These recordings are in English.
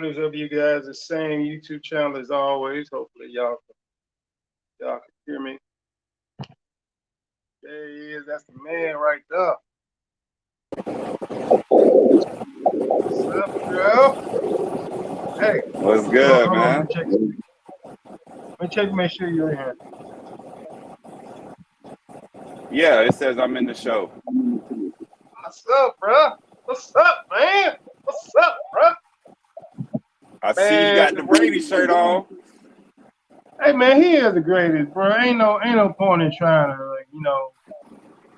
footage of you guys, the same YouTube channel as always. Hopefully y'all can hear me. There he is. That's the man right there. What's up, girl? Hey. What's good, hold on, man? let me check to make sure you're in here. Yeah, it says I'm in the show. What's up, bro? What's up, man? What's up, bro? I see you got the Brady shirt on. Hey, man, he is the greatest, bro. Ain't no point in trying to, like,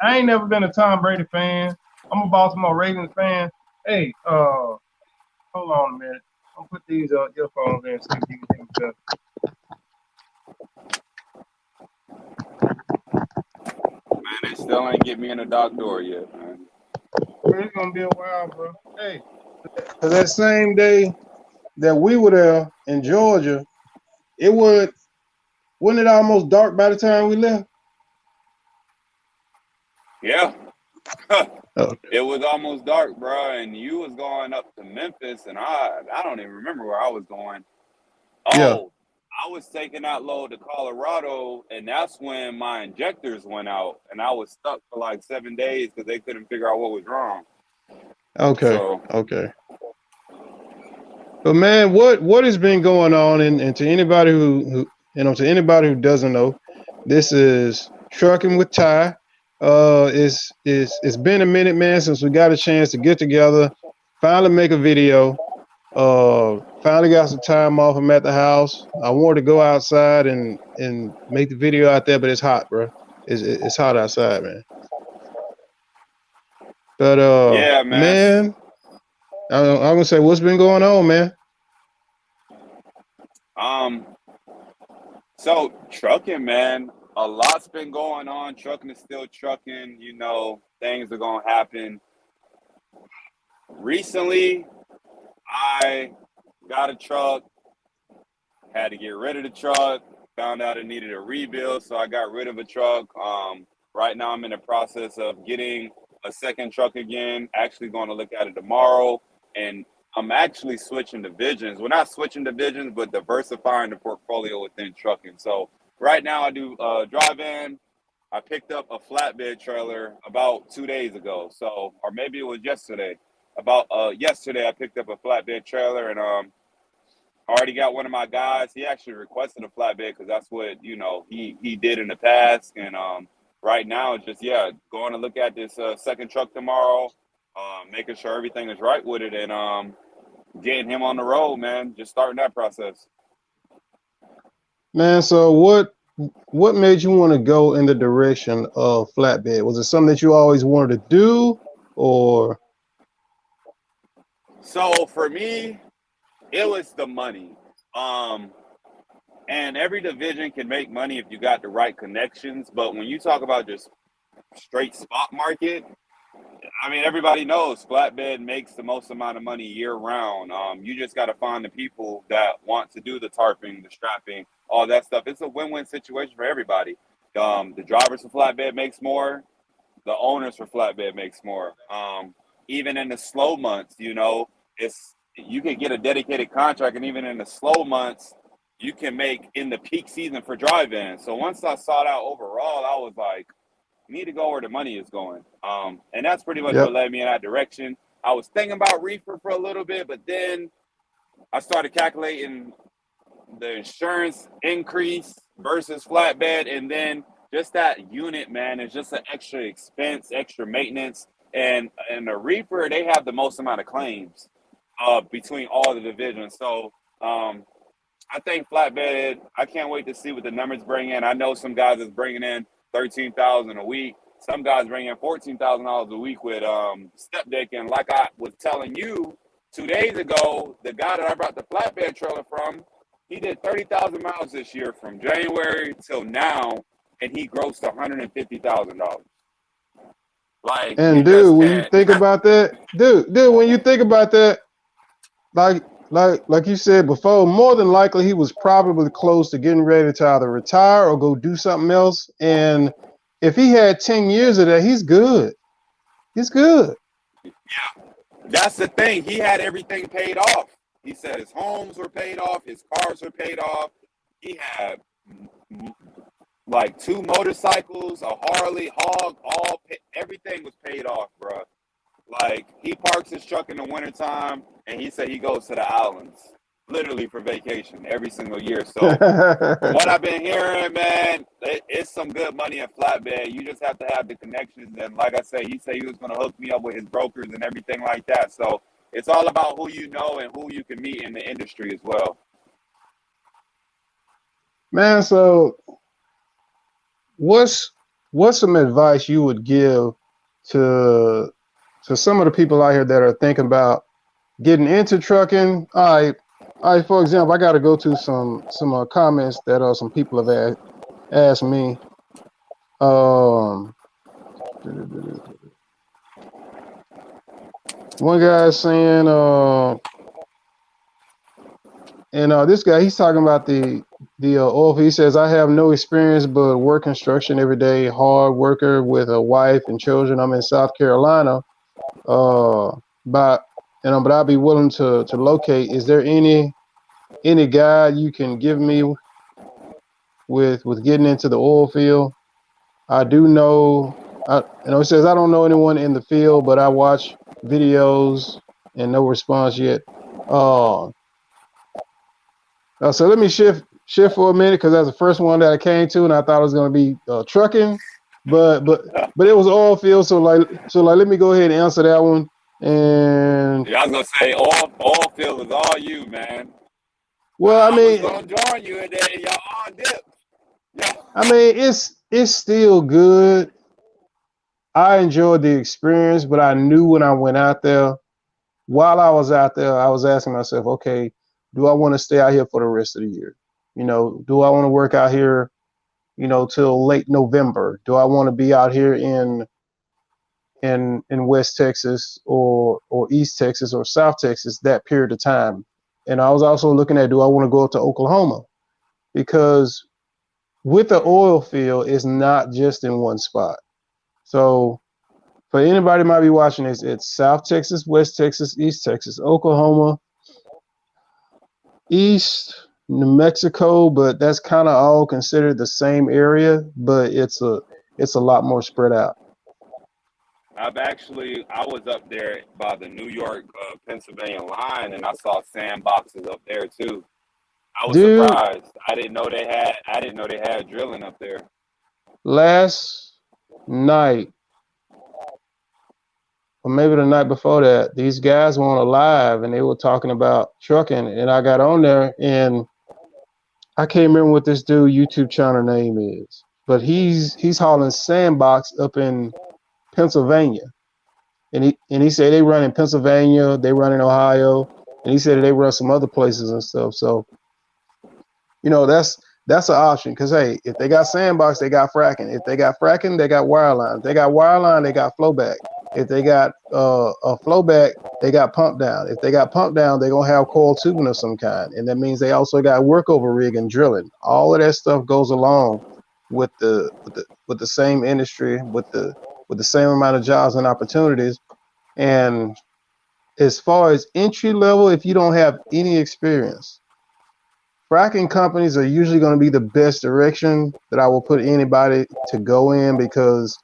I ain't never been a Tom Brady fan. I'm a Baltimore Ravens fan. Hey, hold on a minute. I'll put these earphones in so you can hear me better. Man, they still ain't get me in the dock door yet, man. It's gonna be a while, bro. Hey, cause that same day that we were there in Georgia, wasn't it almost dark by the time we left? Yeah. Oh. It was almost dark, bro, and you was going up to Memphis, and I don't even remember where I was going. Oh, Yeah. I was taking that load to Colorado, and that's when my injectors went out, and I was stuck for like 7 days because they couldn't figure out what was wrong. Okay. Okay. But man, what has been going on, and to anybody who doesn't know, this is Trucking with Ty. It's been a minute, man, since we got a chance to get together, finally make a video. Finally got some time off. I'm at the house. I wanted to go outside and make the video out there, but it's hot, bro. It's hot outside, man. But yeah, man, I'm gonna say, what's been going on, man? So trucking, man, a lot's been going on. Trucking is still trucking. Things are gonna happen. Recently, I got a truck, had to get rid of the truck, found out it needed a rebuild, so I got rid of a truck. Right now I'm in the process of getting a second truck again, actually going to look at it tomorrow, and I'm actually switching divisions. We're not switching divisions, but diversifying the portfolio within trucking. So right now I do drive-in. I picked up a flatbed trailer about 2 days ago, or maybe it was yesterday. Yesterday I picked up a flatbed trailer, and I already got one of my guys. He actually requested a flatbed because that's what he did in the past. And right now it's just going to look at this second truck tomorrow, making sure everything is right with it, and getting him on the road, man. Just starting that process. Man, so what made you want to go in the direction of flatbed? Was it something that you always wanted to do, or? So for me, it was the money. And every division can make money if you got the right connections. But when you talk about just straight spot market, I mean, everybody knows flatbed makes the most amount of money year round. You just got to find the people that want to do the tarping, the strapping, all that stuff. It's a win-win situation for everybody. The drivers for flatbed makes more. The owners for flatbed makes more. Even in the slow months, you can get a dedicated contract, and even in the slow months, you can make in the peak season for drive-in. So once I saw that overall, I was like, you need to go where the money is going. And that's pretty much what led me in that direction. I was thinking about reefer for a little bit, but then I started calculating the insurance increase versus flatbed, and then just that unit, man, is just an extra expense, extra maintenance. And the reefer, they have the most amount of claims between all the divisions. So I think flatbed, I can't wait to see what the numbers bring in. I know some guys is bringing in $13,000 a week. Some guys bring in $14,000 a week with step decking. Like I was telling you 2 days ago, the guy that I brought the flatbed trailer from, he did 30,000 miles this year from January till now, and he grossed $150,000. Like, and dude, when you think about that, when you think about that, like you said before, more than likely he was probably close to getting ready to either retire or go do something else. And if he had 10 years of that, he's good. He's good. Yeah, that's the thing. He had everything paid off. He said his homes were paid off, his cars were paid off. He had like 2 motorcycles, a Harley, Hog, everything was paid off, bro. Like, he parks his truck in the wintertime, and he said he goes to the islands, literally for vacation every single year. So, from what I've been hearing, man, it's some good money in flatbed. You just have to have the connections. And like I say, he said he was going to hook me up with his brokers and everything like that. So, it's all about who you know and who you can meet in the industry as well. Man, so what's some advice you would give to some of the people out here that are thinking about getting into trucking? I for example, I got to go to some comments that some people have asked me. One guy is saying, and this guy, he's talking about the oil. He says, I have no experience, but work construction every day, hard worker with a wife and children. I'm in South Carolina, but I'll be willing to locate. Is there any guide you can give me with getting into the oil field? I do know, it says I don't know anyone in the field, but I watch videos and no response yet. So let me shift for a minute, because that's the first one that I came to, and I thought it was going to be trucking, but it was oil field. So let me go ahead and answer that one. And yeah, I was gonna say oil field is all you, man. Well, I mean, was gonna join you, and then y'all on dip. Yeah. I mean, it's still good. I enjoyed the experience, but I knew when I went out there, while I was out there, I was asking myself, okay, do I want to stay out here for the rest of the year? Do I want to work out here, till late November? Do I want to be out here in West Texas or East Texas or South Texas that period of time? And I was also looking at, do I want to go up to Oklahoma? Because with the oil field, it's not just in one spot. So for anybody who might be watching this, it's South Texas, West Texas, East Texas, Oklahoma, East New Mexico, but that's kind of all considered the same area, but it's a lot more spread out. I was up there by the New York, Pennsylvania line, and I saw sandboxes up there too. I was surprised. I didn't know they had drilling up there. Last night, or maybe the night before that, these guys were on a live and they were talking about trucking, and I got on there and I can't remember what this dude YouTube channel name is, but he's hauling sandbox up in Pennsylvania, and he said they run in Pennsylvania, they run in Ohio, and he said they run some other places and stuff. So that's an option, because hey, if they got sandbox, they got fracking. If they got fracking, they got wireline. If they got wireline, they got flowback. If they got a flowback, they got pump down. If they got pump down, they're gonna have coiled tubing of some kind, and that means they also got workover rig and drilling. All of that stuff goes along with the same industry, with the same amount of jobs and opportunities. And as far as entry level, if you don't have any experience, fracking companies are usually going to be the best direction that I will put anybody to go in, because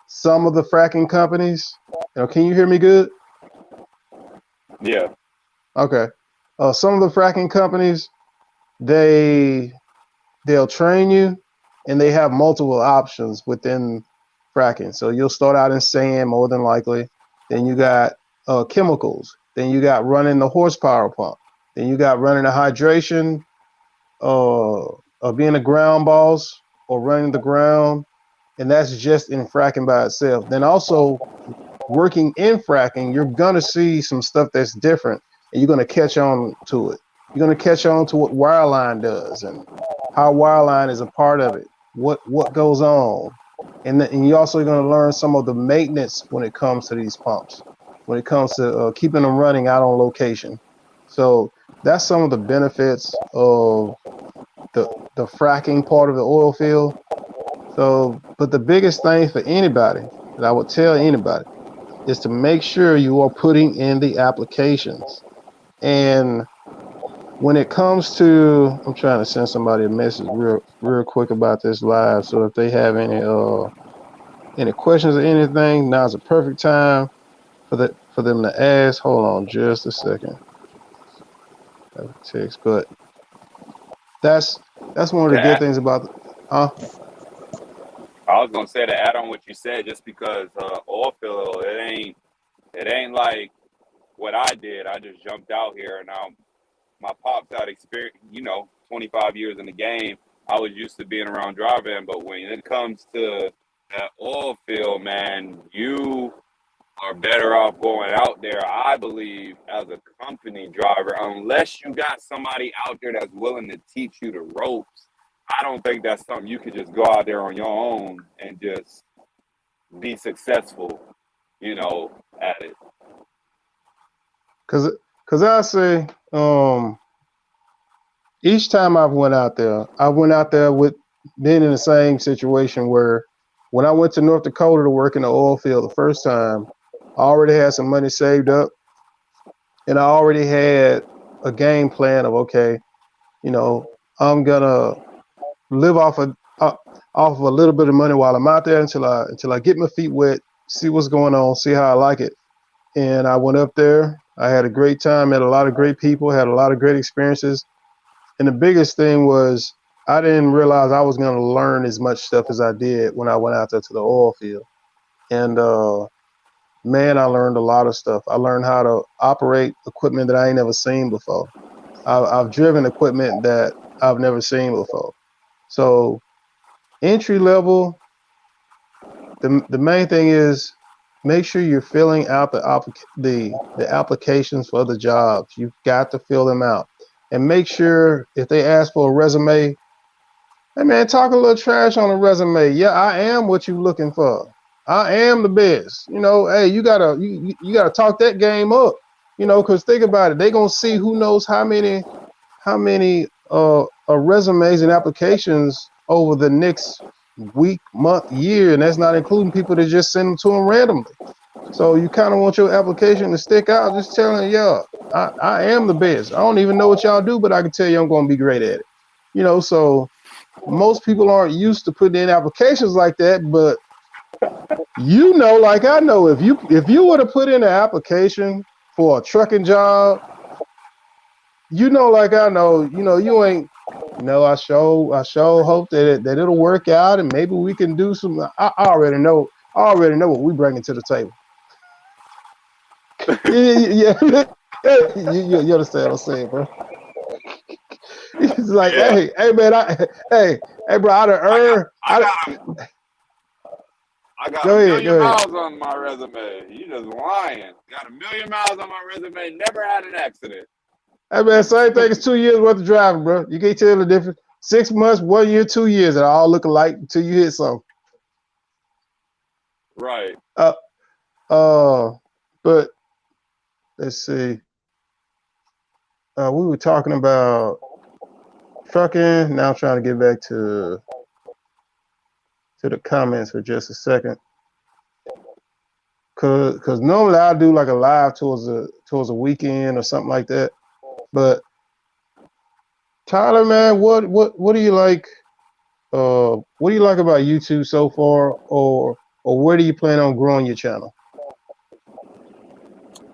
some of the fracking companies, can you hear me good? Yeah. Okay. Some of the fracking companies, they'll train you, and they have multiple options within fracking. So you'll start out in sand, more than likely. Then you got chemicals. Then you got running the horsepower pump. Then you got running the hydration, being a ground boss or running the ground. And that's just in fracking by itself. Then also working in fracking, you're going to see some stuff that's different, and you're going to catch on to it. You're going to catch on to what wireline does and how wireline is a part of it, what goes on. And you're also going to learn some of the maintenance when it comes to these pumps, when it comes to keeping them running out on location. So that's some of the benefits of the fracking part of the oil field. So, but the biggest thing for anybody that I would tell anybody is to make sure you are putting in the applications. And when it comes to, I'm trying to send somebody a message real quick about this live. So if they have any questions or anything, now's a perfect time for them to ask. Hold on just a second. I have a text, but that's that's one of the To good add, things about huh? I was gonna say to add on what you said, just because oil field, it ain't like what I did. I just jumped out here, and now my pops had experience, 25 years in the game. I was used to being around driving, but when it comes to that oil field, man, you are better off going out there, I believe, as a company driver, unless you got somebody out there that's willing to teach you the ropes. I don't think that's something you could just go out there on your own and just be successful, at it. Cause I say each time I went out there with being in the same situation where when I went to North Dakota to work in the oil field the first time, I already had some money saved up and I already had a game plan of okay, you know, I'm gonna live off of a little bit of money while I'm out there until I get my feet wet, see what's going on, see how I like it. And I went up there. I had a great time, met a lot of great people, had a lot of great experiences. And the biggest thing was I didn't realize I was going to learn as much stuff as I did when I went out there to the oil field. And man, I learned a lot of stuff. I learned how to operate equipment that I ain't never seen before. I've driven equipment that I've never seen before. So entry level, the main thing is make sure you're filling out the applications for the jobs. You've got to fill them out, and make sure if they ask for a resume, hey man, talk a little trash on a resume. Yeah, I am what you looking for. I am the best. Hey, you gotta talk that game up. Because think about it, they gonna see who knows how many resumes and applications over the next week, month, year, and that's not including people that just send them to them randomly. So you kind of want your application to stick out, just telling, yeah, I am the best. I don't even know what y'all do, but I can tell you I'm going to be great at it. So most people aren't used to putting in applications like that, but like I know, if you would have put in an application for a trucking job, like I know, you ain't. I sure hope that it'll work out, and maybe we can do some. I already know. I already know what we bringing to the table. Yeah, you understand what I'm saying, bro? It's like, Yeah, hey, man, hey, bro, I done I got earned. I got I got a Go ahead, million go ahead. miles on my resume. You just lying. Got a million miles on my resume. Never had an accident. Hey, man, same thing as 2 years worth of driving, bro. You can't tell the difference. 6 months, 1 year, 2 years, and all look alike until you hit something. Right. Uh, uh, but let's see. We were talking about trucking. Now I'm trying to get back to the comments for just a second. Cause normally I do like a live towards a weekend or something like that. But Tyler, man, what do you like? What do you like about YouTube so far, or where do you plan on growing your channel?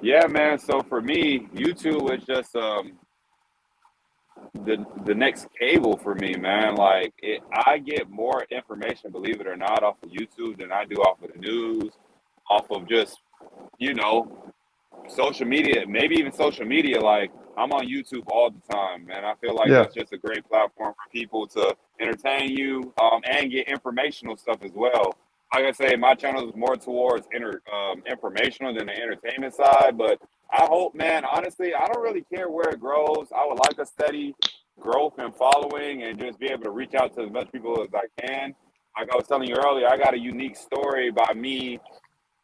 Yeah, man. So for me, YouTube is just the next cable for me, man. Like I get more information, believe it or not, off of YouTube than I do off of the news, off of just you know social media, maybe even social media. Like I'm on YouTube all the time, man. I feel like Yeah, that's just a great platform for people to entertain you, and get informational stuff as well. Like I say, my channel is more towards informational than the entertainment side. But I hope, man, honestly, I don't really care where it grows. I would like a steady growth and following and just be able to reach out to as much people as I can. Like I was telling you earlier, I got a unique story by me,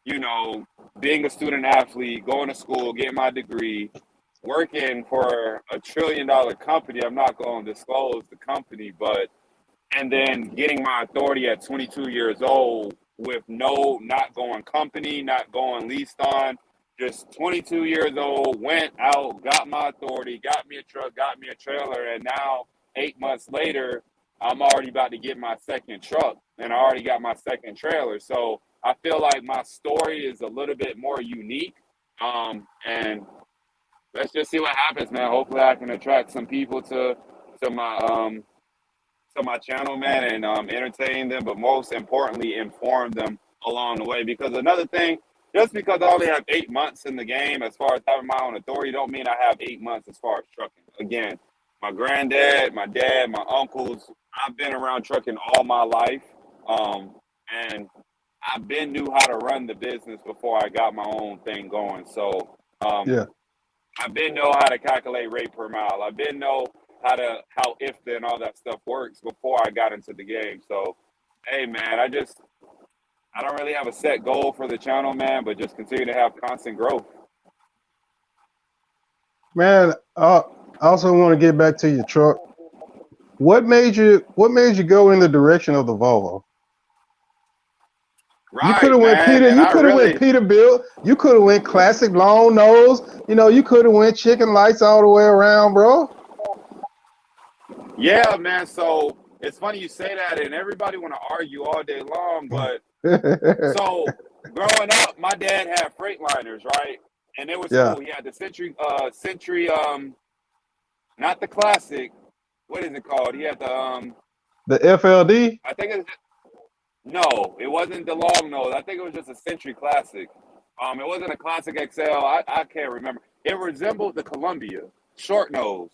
you know, being a student athlete, going to school, getting my degree, working for $1 trillion company. I'm not going to disclose the company, but and then getting my authority at 22 years old with not going company, not going leased on, just 22 years old, went out, got my authority, got me a truck, got me a trailer, and now 8 months later, I'm already about to get my second truck, and I already got my second trailer. So I feel like my story is a little bit more unique. And let's just see what happens, man. Hopefully, I can attract some people to my channel, man, and entertain them, but most importantly, inform them along the way. Because another thing, just because I only have 8 months in the game as far as having my own authority, don't mean I have 8 months as far as trucking. Again, my granddad, my dad, my uncles, I've been around trucking all my life, and I've been knew how to run the business before I got my own thing going. So Yeah. I've been know how to calculate rate per mile. I've been know how IFTA and all that stuff works before I got into the game. So, hey, man, I don't really have a set goal for the channel, man, but just continue to have constant growth. Man, I also want to get back to your truck. What made you go in the direction of the Volvo? Right, you could have went Peter. You could have went Peterbilt. You could have went classic long nose. You know, you could have went chicken lights all the way around, bro. Yeah, man. So it's funny you say that, and everybody want to argue all day long. But so growing up, my dad had Freightliners, right? And it was cool. He had the Century, not the classic. What is it called? He had the FLD. I think it's no, it wasn't the long nose. I think it was just a Century Classic. It wasn't a Classic XL. I can't remember. It resembled the Columbia short nose.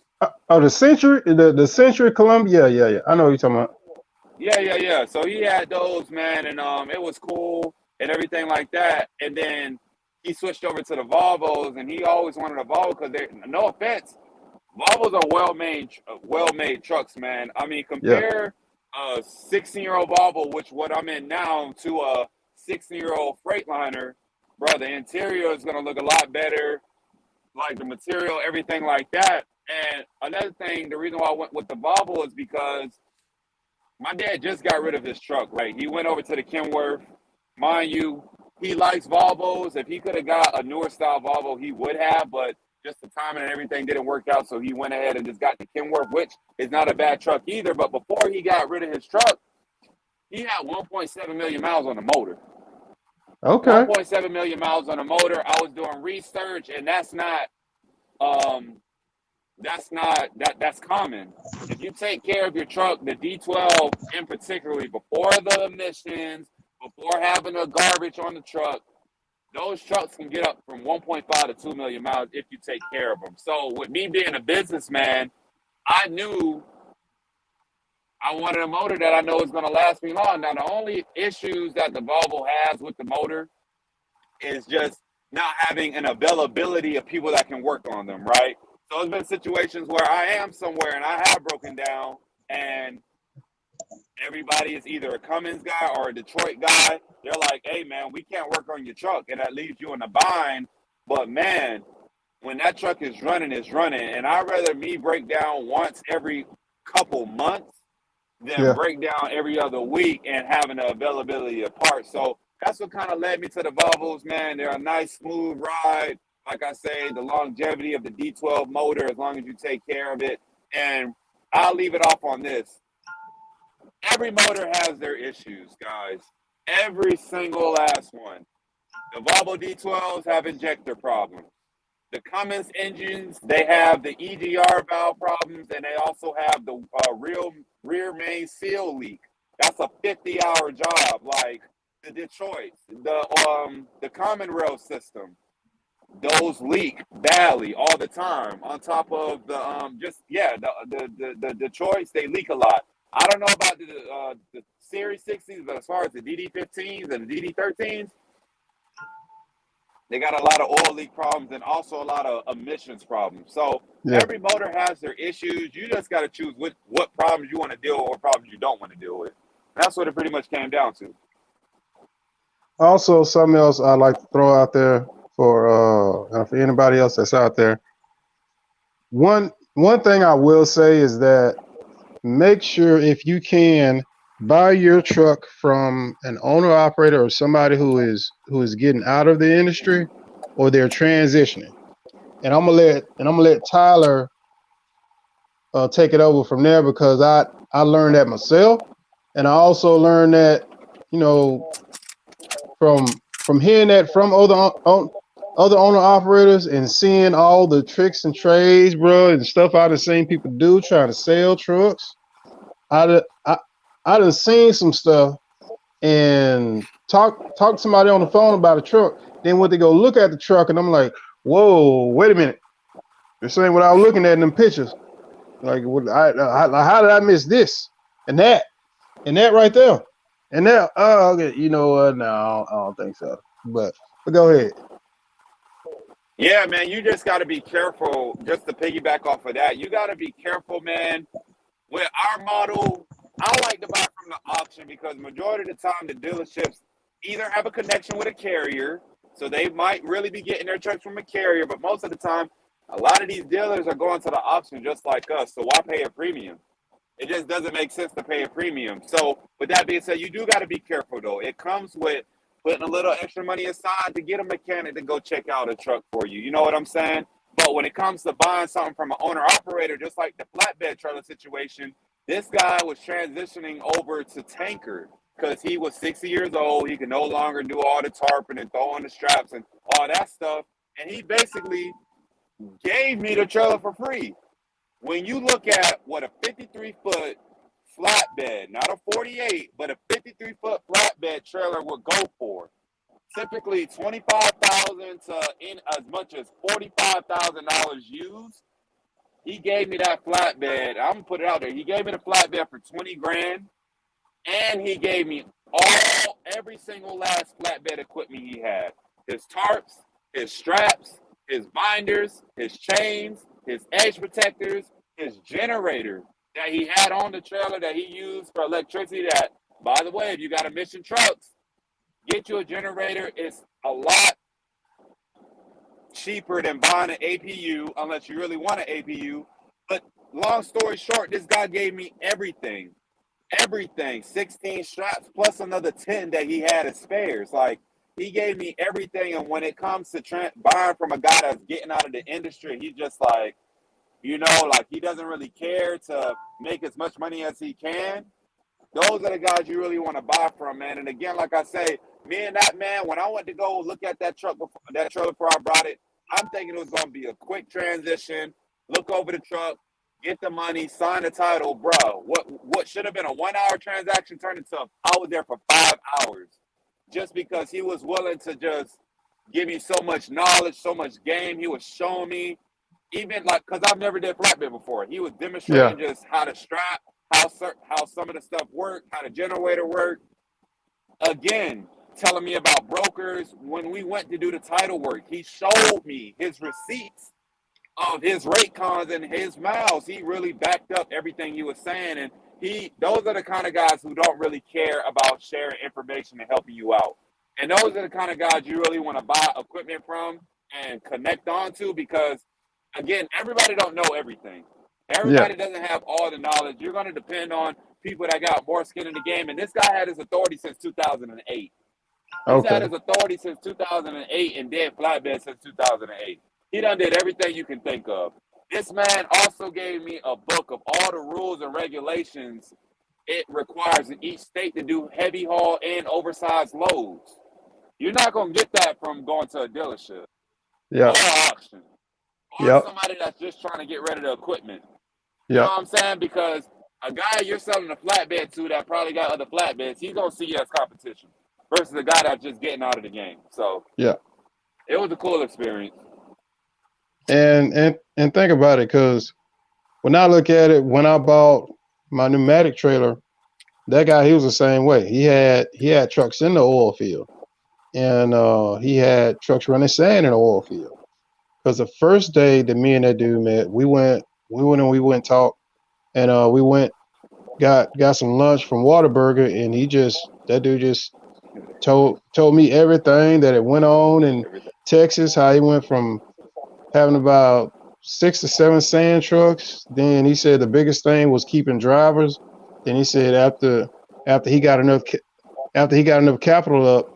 Oh, the Century, the Century Columbia. Yeah. I know what you're talking about. Yeah. So he had those, man, and it was cool and everything like that. And then he switched over to the Volvos, and he always wanted a Volvo because they, no offense, Volvos are well-made trucks, man. I mean, compare a 16-year-old Volvo, which what I'm in now, to a 16-year-old Freightliner, bro. The interior is gonna look a lot better, like the material, everything like that. And another thing, the reason why I went with the Volvo is because my dad just got rid of his truck, right? He went over to the Kenworth. Mind you, he likes Volvos. If he could have got a newer style Volvo, he would have, but just the timing and everything didn't work out, so he went ahead and just got the Kenworth, which is not a bad truck either. But before he got rid of his truck, he had 1.7 million miles on the motor. Okay. 1.7 million miles on the motor. I was doing research, and that's common. If you take care of your truck, the D12 in particularly, before the emissions, before having the garbage on the truck, those trucks can get up from 1.5 to 2 million miles if you take care of them. So with me being a businessman, I knew I wanted a motor that I know is going to last me long. Now, the only issues that the Volvo has with the motor is just not having an availability of people that can work on them, right? So there's been situations where I am somewhere and I have broken down, and everybody is either a Cummins guy or a Detroit guy. They're like, hey, man, we can't work on your truck, and that leaves you in a bind. But, man, when that truck is running, it's running. And I'd rather me break down once every couple months than break down every other week and having the availability of parts. So that's what kind of led me to the Volvos, man. They're a nice, smooth ride. Like I say, the longevity of the D12 motor, as long as you take care of it. And I'll leave it off on this. Every motor has their issues, guys. Every single last one. The Volvo D12s have injector problems. The Cummins engines, they have the EGR valve problems, and they also have the rear main seal leak. That's a 50-hour job. Like the Detroits, the common rail system, those leak badly all the time. On top of the the Detroits, they leak a lot. I don't know about the Series 60s, but as far as the DD15s and the DD13s, they got a lot of oil leak problems and also a lot of emissions problems. So every motor has their issues. You just got to choose what problems you want to deal with, what problems you don't want to deal with. And that's what it pretty much came down to. Also, something else I'd like to throw out there for anybody else that's out there. One thing I will say is that make sure, if you can, buy your truck from an owner operator or somebody who is getting out of the industry. or they're transitioning. And I'm gonna let Tyler take it over from there because I learned that myself, and I also learned that you know from hearing that from other owner operators and seeing all the tricks and trades, bro, and stuff I done seen people do trying to sell trucks. I done seen some stuff and talk to somebody on the phone about a truck. Then when they go look at the truck, and I'm like, whoa, wait a minute, this ain't what I was looking at in them pictures. Like, how did I miss this and that right there? And now, oh, okay, you know what? No, I don't think so. But go ahead. Yeah, man, you just got to be careful. Just to piggyback off of that, you got to be careful, man. With our model, I like to buy from the auction because majority of the time the dealerships either have a connection with a carrier, so they might really be getting their trucks from a carrier, but most of the time, a lot of these dealers are going to the auction just like us. So why pay a premium? It just doesn't make sense to pay a premium. So with that being said, you do got to be careful though. It comes with putting a little extra money aside to get a mechanic to go check out a truck for you. You know what I'm saying? But when it comes to buying something from an owner operator, just like the flatbed trailer situation, this guy was transitioning over to tanker because he was 60 years old. He could no longer do all the tarping and throwing the straps and all that stuff. And he basically gave me the trailer for free. When you look at what a 53-foot flatbed, not a 48, but a 53-foot flatbed trailer would go for, typically $25,000 to in as much as $45,000 used. He gave me that flatbed. I'm gonna put it out there. He gave me the flatbed for 20 grand, and he gave me every single last flatbed equipment he had. His tarps, his straps, his binders, his chains, his edge protectors, his generator that he had on the trailer that he used for electricity. That, by the way, if you got a Mission Trucks, get you a generator. It's a lot cheaper than buying an APU unless you really want an APU. But long story short, this guy gave me everything. 16 straps plus another 10 that he had as spares. Like, he gave me everything. And when it comes to buying from a guy that's getting out of the industry, he's just like, like he doesn't really care to make as much money as he can. Those are the guys you really want to buy from, man. And again, like I say, me and that man, when I went to go look at that trailer before I brought it, I'm thinking it was going to be a quick transition, look over the truck, get the money, sign the title, bro. What should have been a 1-hour transaction turned into I was there for 5 hours just because he was willing to just give me so much knowledge, so much game. He was showing me, even like, because I've never did flatbed before. He was demonstrating just how to strap, how some of the stuff worked, how the generator worked. Again, telling me about brokers. When we went to do the title work, he showed me his receipts of his rate cons and his miles. He really backed up everything he was saying. And those are the kind of guys who don't really care about sharing information and helping you out. And those are the kind of guys you really want to buy equipment from and connect on to because, again, everybody don't know everything. Everybody doesn't have all the knowledge. You're going to depend on people that got more skin in the game. And this guy had his authority since 2008. He's had his authority since 2008 and did flatbed since 2008. He done did everything you can think of. This man also gave me a book of all the rules and regulations it requires in each state to do heavy haul and oversized loads. You're not going to get that from going to a dealership or an auction or somebody that's just trying to get rid of the equipment. You know what I'm saying? Because a guy you're selling a flatbed to that probably got other flatbeds, he's going to see you as competition versus a guy that's just getting out of the game. So it was a cool experience. And think about it, because when I look at it, when I bought my pneumatic trailer, that guy, he was the same way. He had trucks in the oil field, and he had trucks running sand in the oil field. Because the first day that me and that dude met, we went and talked, and we got some lunch from Whataburger, and that dude just told me everything that it went on in Texas, how he went from having about 6 to 7 sand trucks. Then he said the biggest thing was keeping drivers. Then he said after he got enough capital up,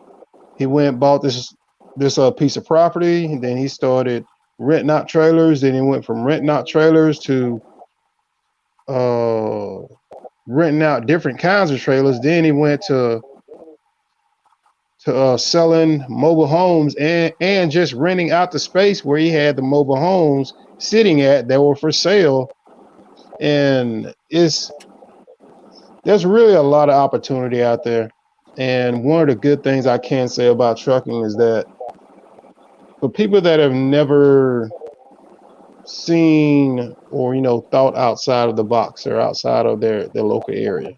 he went and bought this this piece of property, and then he started renting out trailers. Then he went from renting out trailers to uh, renting out different kinds of trailers. Then he went to selling mobile homes and just renting out the space where he had the mobile homes sitting at that were for sale. And there's really a lot of opportunity out there. And one of the good things I can say about trucking is that for people that have never seen or thought outside of the box or outside of their local area.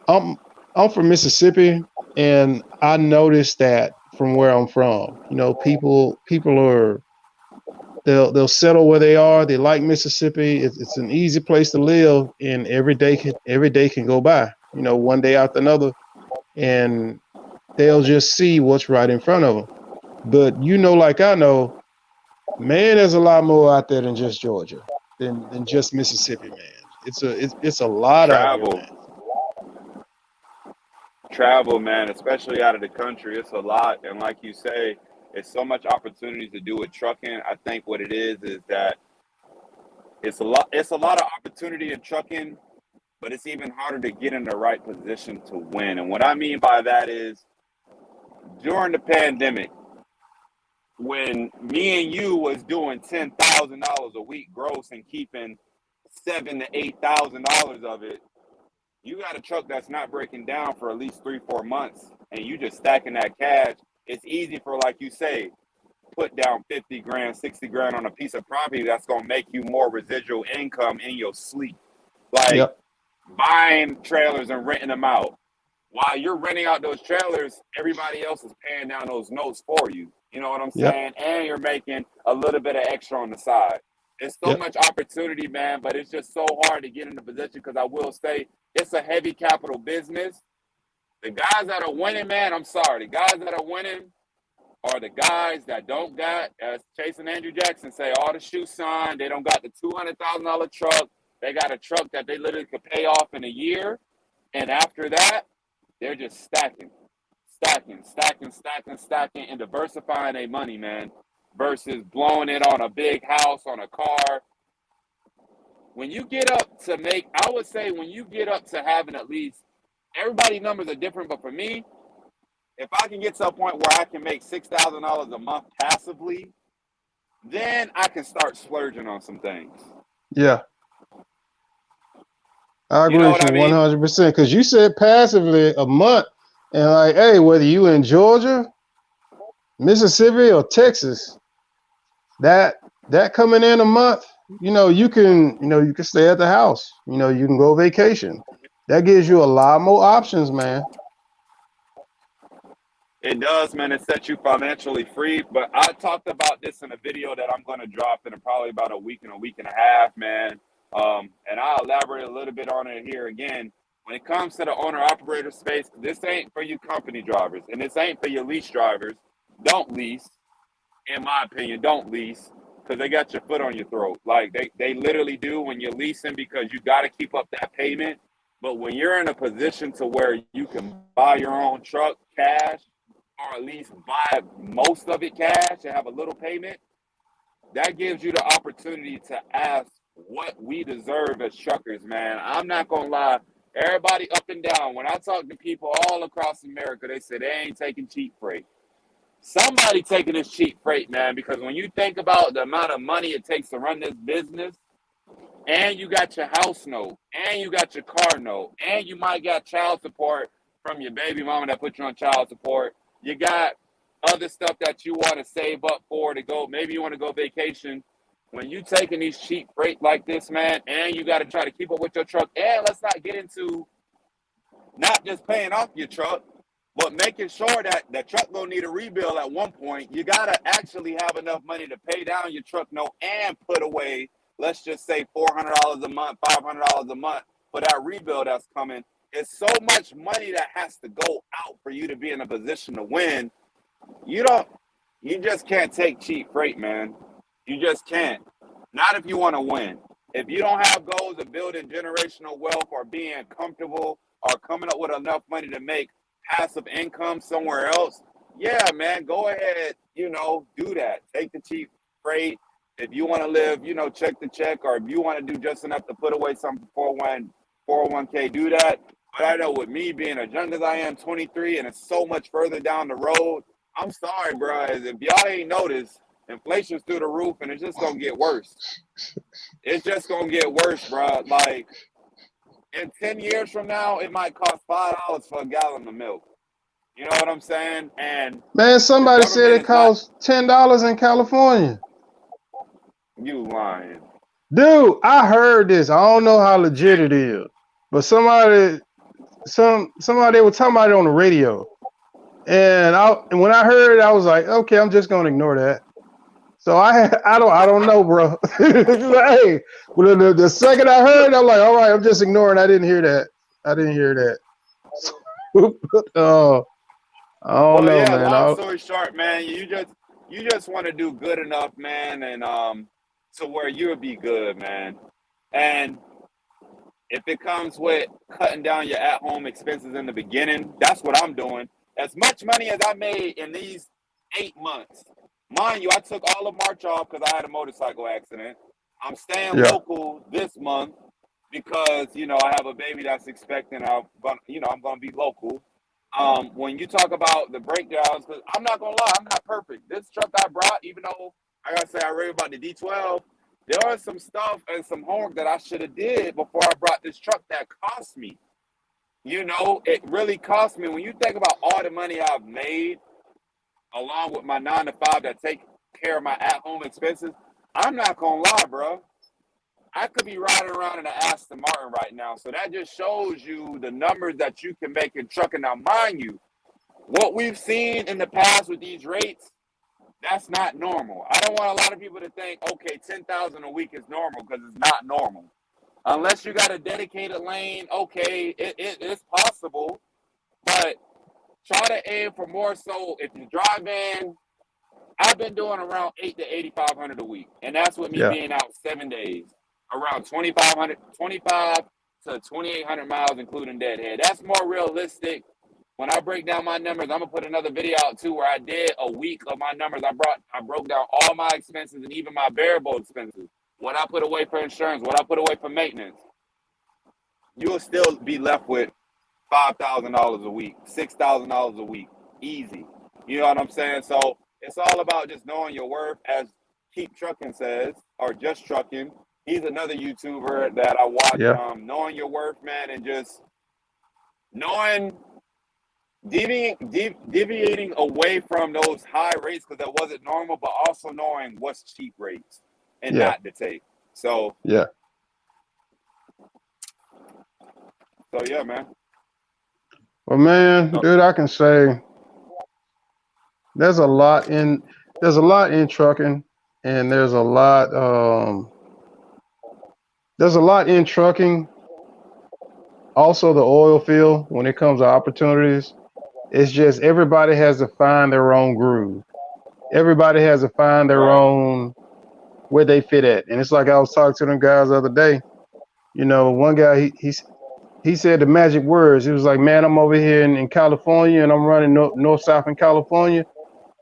I'm I'm from Mississippi, and I noticed that from where I'm from. People are they'll settle where they are. They like Mississippi. It's an easy place to live, and every day can go by. One day after another, and they'll just see what's right in front of them. But like I know, man, there's a lot more out there than just Georgia, than just Mississippi, man. It's a lot out here, Travel, man. travel, man, especially out of the country, it's a lot. And like you say, it's so much opportunities to do with trucking. I think what it is that it's a lot of opportunity in trucking, but it's even harder to get in the right position to win. And what I mean by that is during the pandemic, when me and you was doing $10,000 a week gross and keeping $7,000 to $8,000 of it, you got a truck that's not breaking down for at least 3-4 months, and you just stacking that cash. It's easy for, like you say, put down 50 grand, 60 grand on a piece of property that's gonna make you more residual income in your sleep. Like Yep, buying trailers and renting them out. While you're renting out those trailers, everybody else is paying down those notes for you. You know what I'm yep, saying? And you're making a little bit of extra on the side. It's so yep, much opportunity, man, but it's just so hard to get in the position because I will say it's a heavy capital business. The guys that are winning, man, I'm sorry. The guys that are winning are the guys that don't got, as Chase and Andrew Jackson say, all the shoe sign. They don't got the $200,000 truck. They got a truck that they literally could pay off in a year. And after that, they're just stacking, stacking, stacking, stacking, stacking, and diversifying their money, man, versus blowing it on a big house, on a car. When you get up to make, I would say when you get up to having at least, everybody's numbers are different, but for me, if I can get to a point where I can make $6,000 a month passively, then I can start splurging on some things. yeah. I You agree know with what you I mean? 100% because you said passively a month, and like, hey, whether you in Georgia, Mississippi, or Texas, that that coming in a month, you can stay at the house. You can go vacation. That gives you a lot more options, man. It does, man. It sets you financially free. But I talked about this in a video that I'm going to drop in probably about a week and a half, man. And I'll elaborate a little bit on it here again. When it comes to the owner operator space, this ain't for you company drivers and this ain't for your lease drivers. Don't lease, in my opinion, don't lease because they got your foot on your throat. Like they literally do when you're leasing because you got to keep up that payment. But when you're in a position to where you can buy your own truck cash or at least buy most of it cash and have a little payment, that gives you the opportunity to ask what we deserve as truckers, man. I'm not gonna lie. Everybody up and down, when I talk to people all across America, they say they ain't taking cheap freight. Somebody taking this cheap freight, man, because when you think about the amount of money it takes to run this business, and you got your house note, and you got your car note, and you might got child support from your baby mama that put you on child support. You got other stuff that you want to save up for to go. Maybe you want to go vacation. When you taking these cheap freight like this, man, and you got to try to keep up with your truck, and let's not get into not just paying off your truck, but making sure that the truck gonna need a rebuild at one point. You gotta actually have enough money to pay down your truck note and put away, let's just say $400 a month, $500 a month for that rebuild that's coming. It's so much money that has to go out for you to be in a position to win. You don't, you just can't take cheap freight, man. You just can't. Not if you want to win. If you don't have goals of building generational wealth or being comfortable or coming up with enough money to make passive income somewhere else, yeah, man, go ahead, do that. Take the cheap freight. If you want to live, check the check, or if you want to do just enough to put away some for 401k, do that. But I know with me being as young as I am, 23, and it's so much further down the road, I'm sorry, bro. If y'all ain't noticed, inflation's through the roof, and it's just gonna get worse. It's just gonna get worse, bro. Like in 10 years from now, it might cost $5 for a gallon of milk. You know what I'm saying? And Man, the somebody said government it is not. costs $10 in California. You lying? Dude, I heard this. I don't know how legit it is, but somebody they were talking about it on the radio, and when I heard it, I was like, okay, I'm just gonna ignore that. So I don't know, bro. Hey, well, the second I heard it, I'm like, all right, I'm just ignoring. I didn't hear that. I didn't hear that. Oh, I don't Well, know, yeah. man. Long story short, man, you just want to do good enough, man, and to where you'll be good, man. And if it comes with cutting down your at-home expenses in the beginning, that's what I'm doing. As much money as I made in these 8 months, mind you, I took all of March off because I had a motorcycle accident. I'm staying Yeah, local this month because I have a baby that's expecting. I'm gonna be local. When you talk about the breakdowns, because I'm not gonna lie, I'm not perfect. This truck I brought, even though I gotta say I read about the D12, there was some stuff and some homework that I should have did before I brought this truck that cost me. It really cost me. When you think about all the money I've made, along with my 9 to 5 that take care of my at-home expenses, I'm not gonna lie, bro. I could be riding around in an Aston Martin right now. So that just shows you the numbers that you can make in trucking. Now, mind you, what we've seen in the past with these rates, that's not normal. I don't want a lot of people to think, okay, 10,000 a week is normal, because it's not normal. Unless you got a dedicated lane, okay, it's possible, but try to aim for more. So if you drive in, I've been doing around 8 to 8,500 a week, and that's with me yeah, being out 7 days, around 2,500, 25 to 2,800 miles, including deadhead. That's more realistic. When I break down my numbers, I'm gonna put another video out too where I did a week of my numbers. I broke down all my expenses and even my variable expenses. What I put away for insurance, what I put away for maintenance. You'll still be left with $5,000 a week, $6,000 a week, easy. You know what I'm saying? So it's all about just knowing your worth, as Keep Trucking says, or Just Trucking. He's another YouTuber that I watch. yeah, Knowing your worth, man, and just knowing deviating away from those high rates because that wasn't normal, but also knowing what's cheap rates and yeah, not to take. So, yeah. yeah, man. Well, man, dude, I can say there's a lot in there's a lot in trucking, and there's a lot in trucking. Also, the oil field when it comes to opportunities. It's just everybody has to find their own groove. Everybody has to find their Right. own where they fit at. And it's like I was talking to them guys the other day. One guy he said the magic words. He was like, "Man, I'm over here in California, and I'm running north south in California."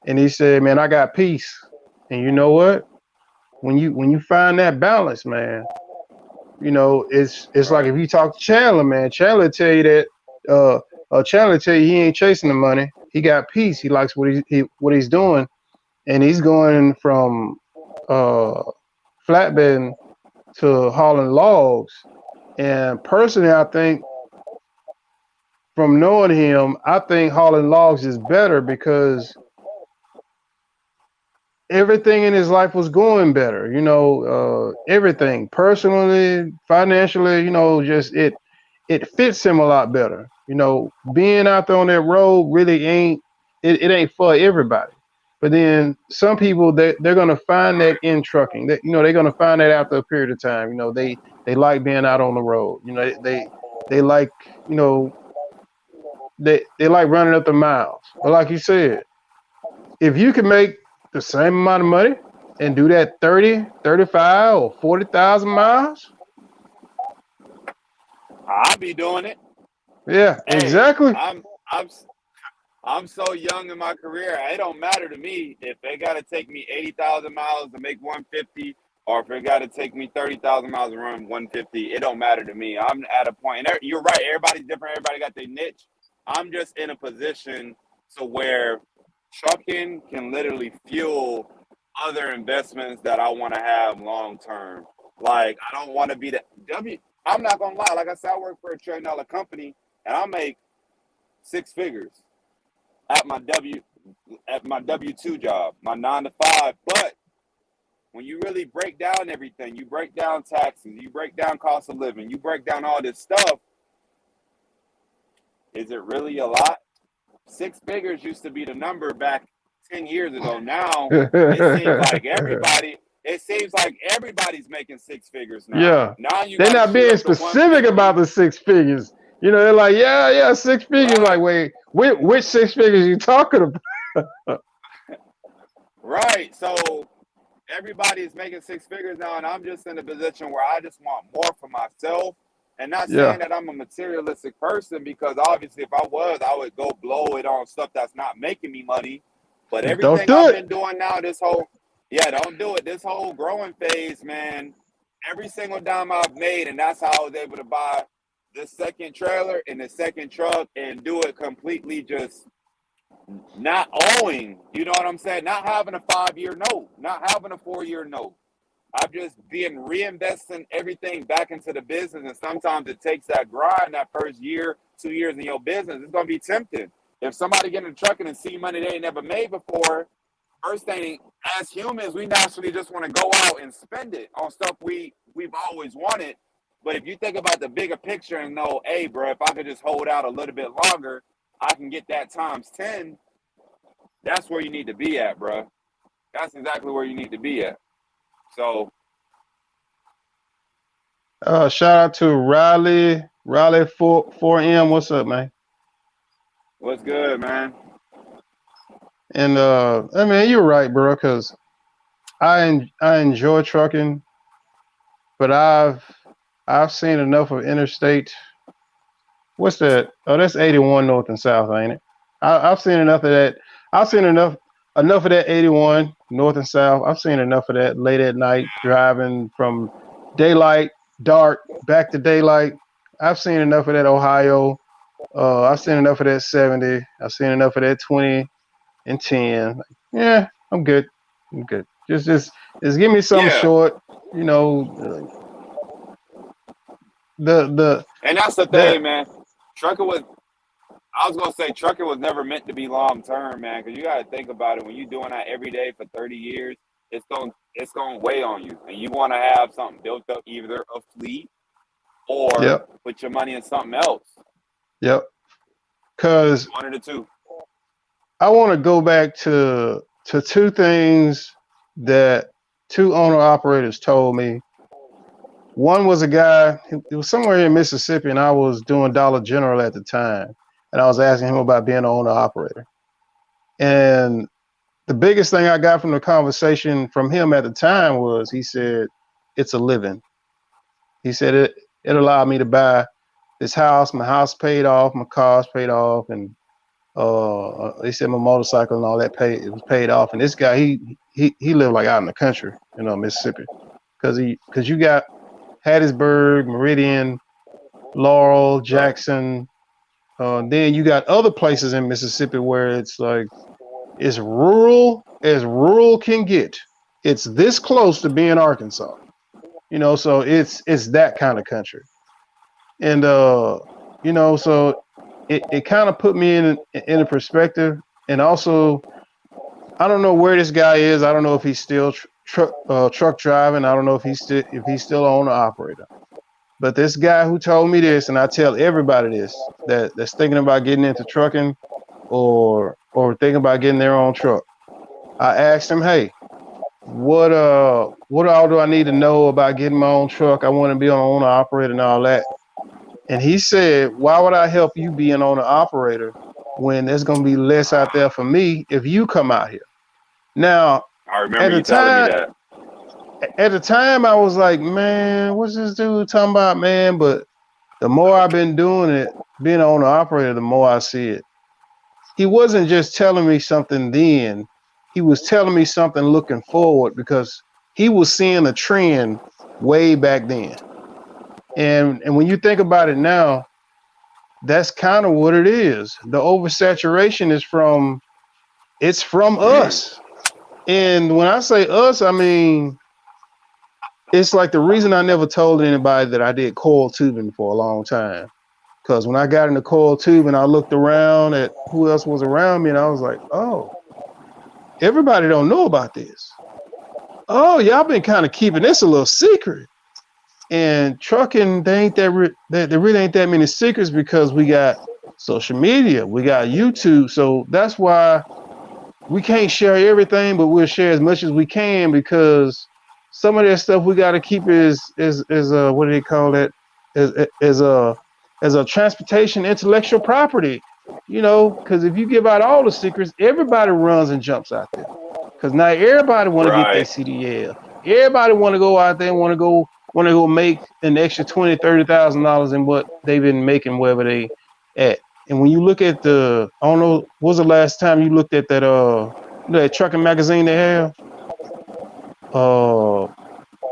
And he said, "Man, I got peace." And you know what? When you find that balance, man, it's like Right. if you talk to Chandler, man, Chandler tell you that Chandler tell you he ain't chasing the money. He got peace. He likes what he's doing, and he's going from uh, flatbed to hauling logs. And personally, I think from knowing him, I think hauling logs is better because everything in his life was going better. Everything personally, financially. Just it fits him a lot better. Being out there on that road really it ain't for everybody. But then some people they're gonna find that in trucking. That they're gonna find that after a period of time. They like being out on the road. They like you know they like running up the miles. But like you said, if you can make the same amount of money and do that 30, 35, or 40,000 miles, I'll be doing it. yeah, Hey, exactly. I'm I'm so young in my career. It don't matter to me if they got to take me 80,000 miles to make 150, or if it got to take me 30,000 miles to run 150. It don't matter to me. I'm at a point, and you're right. Everybody's different. Everybody got their niche. I'm just in a position to where trucking can literally fuel other investments that I want to have long term. Like I don't want to be the W. I'm not gonna lie. Like I said, I work for a $1 trillion company, and I make 6 figures at my W-2 job, my 9 to 5. But when you really break down everything, you break down taxes, you break down cost of living, you break down all this stuff. Is it really a lot? 6 figures used to be the number back 10 years ago. Now it seems like everybody's making 6 figures now. Yeah. Now you They're got to not shoot being up to specific 150. about the 6 figures. You know, they're like, yeah, 6 figures. Right. Like, wait, which 6 figures you talking about? Right. So everybody's making 6 figures now, and I'm just in a position where I just want more for myself. And not saying that I'm a materialistic person, because obviously if I was, I would go blow it on stuff that's not making me money. But Don't everything do I've it. been doing now, don't do it. This whole growing phase, man, every single dime I've made, and that's how I was able to buy the second trailer and the second truck and do it completely just not owing, you know what I'm saying? Not having a 5-year note, not having a 4-year note. I've just been reinvesting everything back into the business. And sometimes it takes that grind that first year, 2 years in your business. It's going to be tempting. If somebody get in the trucking and see money they ain't never made before, first thing, as humans, we naturally just want to go out and spend it on stuff we've always wanted. But if you think about the bigger picture and know, hey, bro, if I could just hold out a little bit longer, I can get that times 10. That's where you need to be at, bro. That's exactly where you need to be at. So, Shout out to Riley 4M. What's up, man? what's good, man? And I mean, you're right, bro. Because I enjoy trucking, but I've seen enough of interstate. What's that? Oh, that's 81 north and south, ain't it? I've seen enough of that. I've seen enough of that 81 north and south. I've seen enough of that late at night driving from daylight, dark, back to daylight. I've seen enough of that Ohio. I've seen enough of that 70. I've seen enough of that 20 and 10. Yeah, I'm good. I'm good. Just give me something Yeah. short. You know, the And that's the that thing, man. Trucking was, I was gonna say, trucking was never meant to be long term, man. Because you got to think about it. When you're doing that every day for 30 years, it's gonna weigh on you, and you want to have something built up, either a fleet or yep, put your money in something else. yep. Cause One of the two. I want to go back to two things that two owner operators told me. One was a guy, it was somewhere in Mississippi, and I was doing Dollar General at the time, and I was asking him about being an owner operator. And the biggest thing I got from the conversation from him at the time was he said, "It's a living." He said it allowed me to buy this house, my house paid off, my car's paid off, and they said my motorcycle and all that it was paid off. And this guy, he lived like out in the country, you know, Mississippi, because you got Hattiesburg, Meridian, Laurel, Right. Jackson. Then you got other places in Mississippi where it's like it's rural as rural can get. It's this close to being Arkansas, you know. So it's that kind of country, and you know, so it kind of put me in a perspective, and also I don't know where this guy is. I don't know if he's still truck driving. I don't know if he's still an owner operator. But this guy who told me this, and I tell everybody this that's thinking about getting into trucking or thinking about getting their own truck. I asked him, hey, what all do I need to know about getting my own truck? I want to be an owner operator and all that. And he said, why would I help you be an owner operator when there's gonna be less out there for me if you come out here? Now, I at remember the you telling me time, that. I was like, man, what's this dude talking about, man? But the more I've been doing it, being an owner operator, the more I see it. he wasn't just telling me something then. He was telling me something looking forward because he was seeing a trend way back then. And when you think about it now, that's kind of what it is. The oversaturation is from us. And when I say us, I mean it's like the reason I never told anybody that I did coil tubing for a long time. Because when I got into coil tubing, I looked around at who else was around me, and I was like, "Oh, everybody don't know about this. Oh, y'all been kind of keeping this a little secret." And trucking, there really ain't that many secrets because we got social media, we got YouTube, so that's why we can't share everything, but we'll share as much as we can because some of that stuff we got to keep is what do they call that? As as a transportation intellectual property, because if you give out all the secrets, everybody runs and jumps out there. Because now everybody want to get their Right. CDL. Everybody want to go out there and want to go make an extra $20,000-$30,000 in what they've been making wherever they at. And when you look at I don't know, what was the last time you looked at that trucking magazine they have? Uh,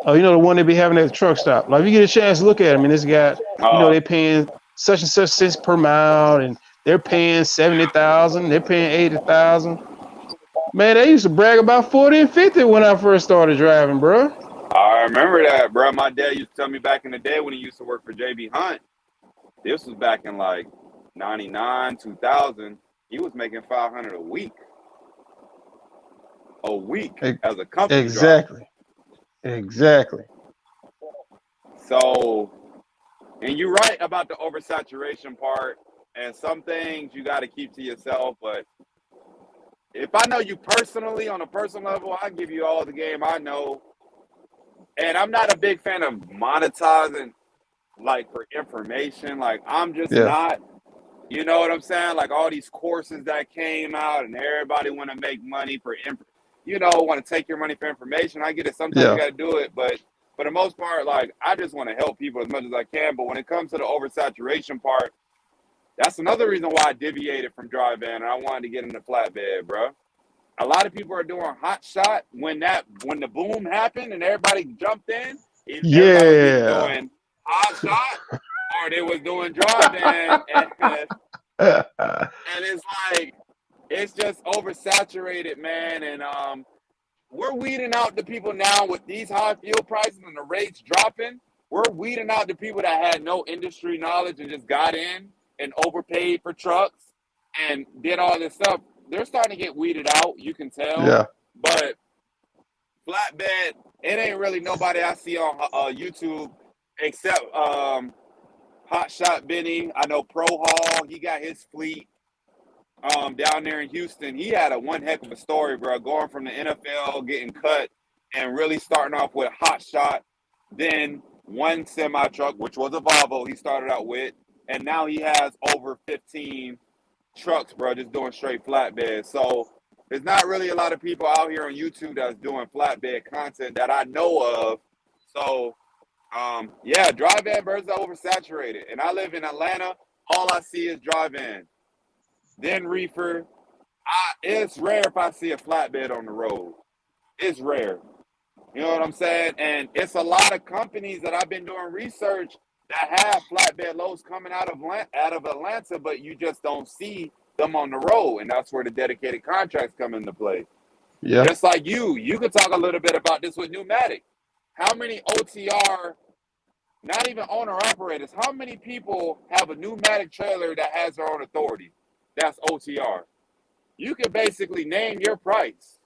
the one they be having at the truck stop. Like, if you get a chance to look at them, and it's got, Oh, they're paying such and such cents per mile, and they're paying 70,000, they're paying 80,000. Man, they used to brag about 40 and 50 when I first started driving, bro. I remember that, bro. My dad used to tell me back in the day when he used to work for JB Hunt. This was back in like 99, 2000. He was making 500 a week as a company driver. Exactly. Exactly. So, and you're right about the oversaturation part. And some things you got to keep to yourself. But if I know you personally on a personal level, I give you all the game I know. And I'm not a big fan of monetizing like for information. Like, I'm just Yeah. not. You know what I'm saying? Like all these courses that came out, and everybody want to make money for, want to take your money for information. I get it. Sometimes you Yeah. got to do it, but for the most part, like I just want to help people as much as I can. But when it comes to the oversaturation part, that's another reason why I deviated from dry van and I wanted to get into flatbed, bro. A lot of people are doing hot shot when the boom happened and everybody jumped in. Everybody was either Yeah. doing hot shot or they was doing dry van, and it's like it's just oversaturated, man. And we're weeding out the people now with these high fuel prices and the rates dropping. We're weeding out the people that had no industry knowledge and just got in and overpaid for trucks and did all this stuff. They're starting to get weeded out. You can tell, Yeah. but flatbed, it ain't really nobody I see on YouTube except Hot Shot Benny. I know Pro Hall. He got his fleet down there in Houston. He had a one heck of a story, bro. Going from the NFL, getting cut, and really starting off with Hot Shot, then one semi truck, which was a Volvo. He started out with, and now he has over 15 trucks, bro, just doing straight flatbed. So there's not really a lot of people out here on YouTube that's doing flatbed content that I know of. So yeah, dry van birds are oversaturated. And I live in Atlanta. All I see is dry van. Then reefer. It's rare if I see a flatbed on the road. It's rare. You know what I'm saying? And it's a lot of companies that I've been doing research that have flatbed loads coming out of Atlanta, but you just don't see them on the road. And that's where the dedicated contracts come into play. Yeah. Just like you could talk a little bit about this with pneumatic. How many OTR, not even owner operators, how many people have a pneumatic trailer that has their own authority? That's OTR. You can basically name your price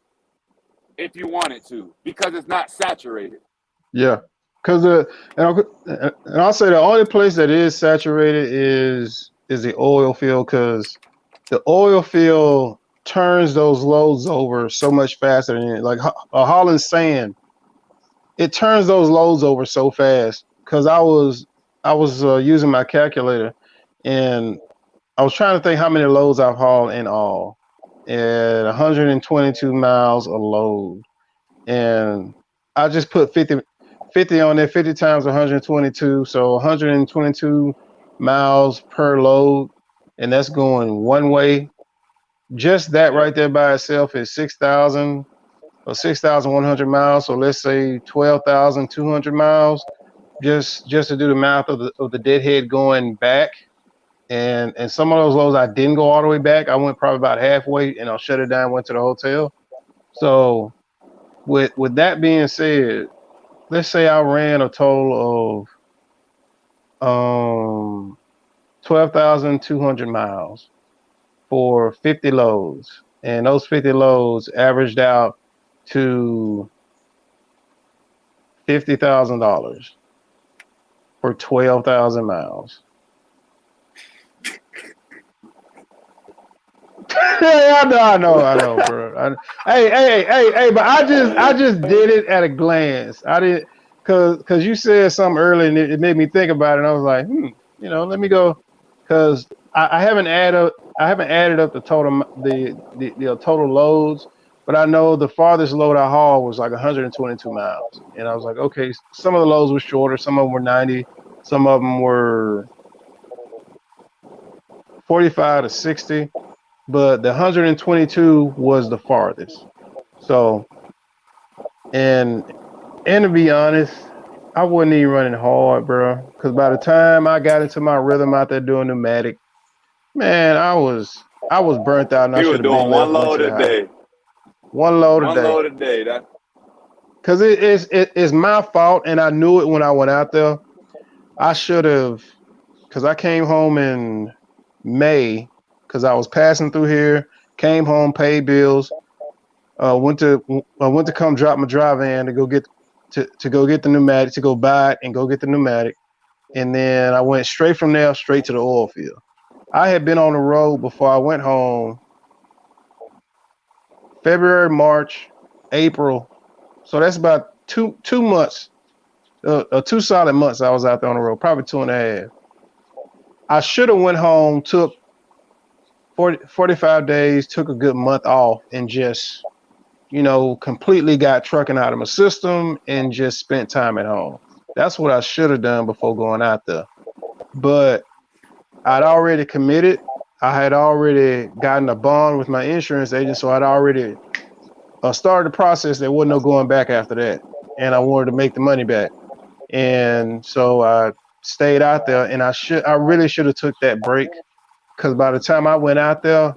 if you wanted to because it's not saturated. Yeah. Because and I'll say the only place that is saturated is the oil field because the oil field turns those loads over so much faster than like a Holland sand. It turns those loads over so fast because I was using my calculator and I was trying to think how many loads I've hauled in all at 122 miles a load, and I just put 50 on there, 50 times 122, so 122 miles per load, and that's going one way. just that Yeah. right there by itself is 6,000 or 6,100 miles. So let's say 12,200 miles. Just to do the math of the deadhead going back, and some of those loads I didn't go all the way back. I went probably about halfway, and I shut it down, went to the hotel. So with that being said, let's say I ran a total of 12,200 miles for 50 loads, and those 50 loads averaged out to $50,000 for 12,000 miles. Yeah, I know, bro. Hey, but I just did it at a glance. I did because you said something earlier and it made me think about it. And I was like, let me go because I haven't added up the total the total loads, but I know the farthest load I hauled was like 122 miles, and I was like, okay, some of the loads were shorter, some of them were 90, some of them were 45 to 60, but the 122 was the farthest. So, and to be honest, I wasn't even running hard, bro. Because by the time I got into my rhythm out there doing pneumatic, man, I was burnt out, and I He was should have been doing left, one went to load the a house. day. One load a One day. load a day. That Because it's my fault, and I knew it when I went out there. I should have, because I came home in May, because I was passing through here, came home, paid bills, went to come drop my dry van to go get the pneumatic, to go buy it and go get the pneumatic, and then I went straight from there straight to the oil field. I had been on the road before I went home February, March, April, so that's about two months, 2 solid months I was out there on the road, probably 2.5. I should have went home, took 45 days, took a good month off, and just completely got trucking out of my system and just spent time at home. That's what I should have done before going out there. But I'd already committed. I had already gotten a bond with my insurance agent, so I'd already started the process. There wasn't no going back after that, and I wanted to make the money back. And so I stayed out there, and I really should have took that break because by the time I went out there,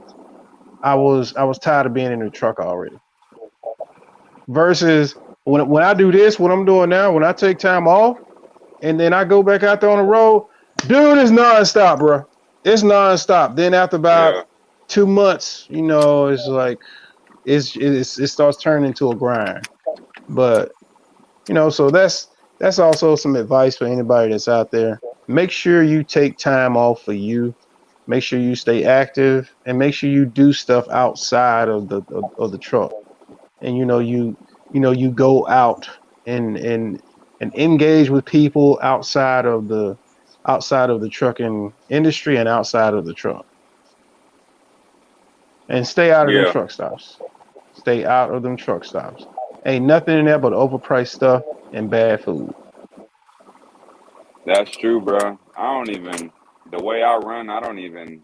I was tired of being in the truck already. Versus when I do this, what I'm doing now, when I take time off and then I go back out there on the road, dude, it's nonstop, bro. It's nonstop. Then after about yeah. 2 months, it's like it starts turning into a grind. But so that's also some advice for anybody that's out there. Make sure you take time off for you. Make sure you stay active and make sure you do stuff outside of the truck. And you go out and engage with people outside of the trucking industry and outside of the truck, and stay out of them Yeah. truck stops. Stay out of them truck stops. Ain't nothing in there but overpriced stuff and bad food. That's true, bro. I don't even the way I run. I don't even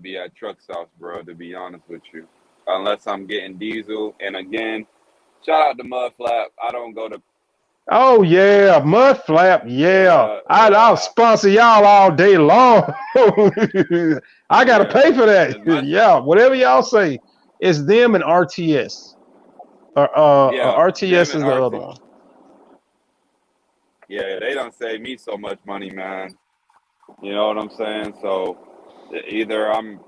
be at truck stops, bro. To be honest with you, unless I'm getting diesel. And again, shout out to Mud Flap. I don't go to. Oh yeah, mud flap. Yeah, Yeah, I'll yeah, sponsor y'all all day long. I gotta yeah. pay for that. As much, Yeah, whatever y'all say, it's them and RTS. yeah. Them RTS and is the other RT. one. Yeah, they don't save me so much money, man. You know what I'm saying? So either I'm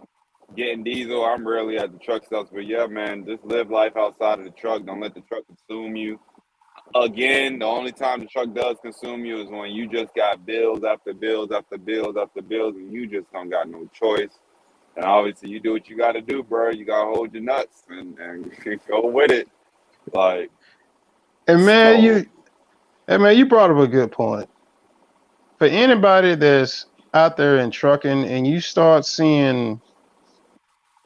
getting diesel, I'm rarely at the truck stops. But yeah, man, just live life outside of the truck. Don't let the truck consume you. Again, the only time the truck does consume you is when you just got bills after bills after bills after bills, and you just don't got no choice. And obviously, you do what you got to do, bro. You got to hold your nuts and go with it. Like, And man, so, you brought up a good point. For anybody that's out there in trucking, and you start seeing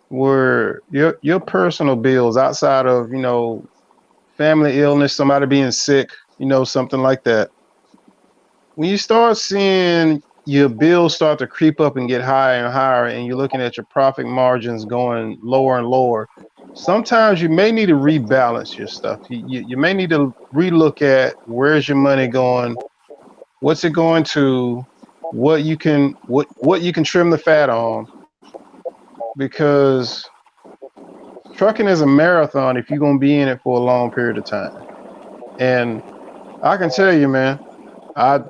where your personal bills outside of family illness, somebody being sick, something like that. When you start seeing your bills start to creep up and get higher and higher, and you're looking at your profit margins going lower and lower, sometimes you may need to rebalance your stuff. You may need to relook at where's your money going, what's it going to, what you can trim the fat on, because trucking is a marathon if you're going to be in it for a long period of time. And I can tell you, man, I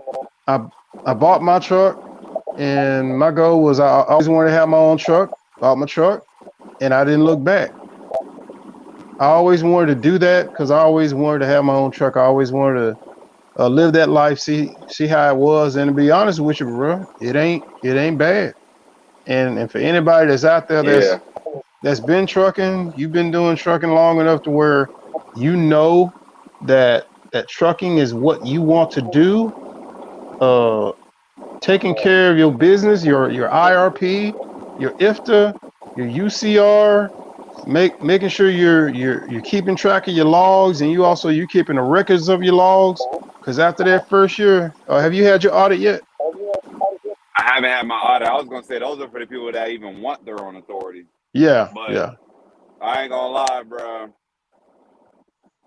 I I bought my truck, and my goal was I always wanted to have my own truck. Bought my truck, and I didn't look back. I always wanted to do that because I always wanted to have my own truck. I always wanted to live that life, see how it was. And to be honest with you, bro, it ain't bad. And for anybody that's out there Yeah. that's been trucking, you've been doing trucking long enough to where you know that trucking is what you want to do. Uh, Taking care of your business, your IRP, your IFTA, your UCR, making sure you're keeping track of your logs, and you keeping the records of your logs. Because after that first year, have you had your audit yet? I haven't had my audit. I was gonna say those are for the people that even want their own authority. Yeah, But yeah, I ain't gonna lie, bro.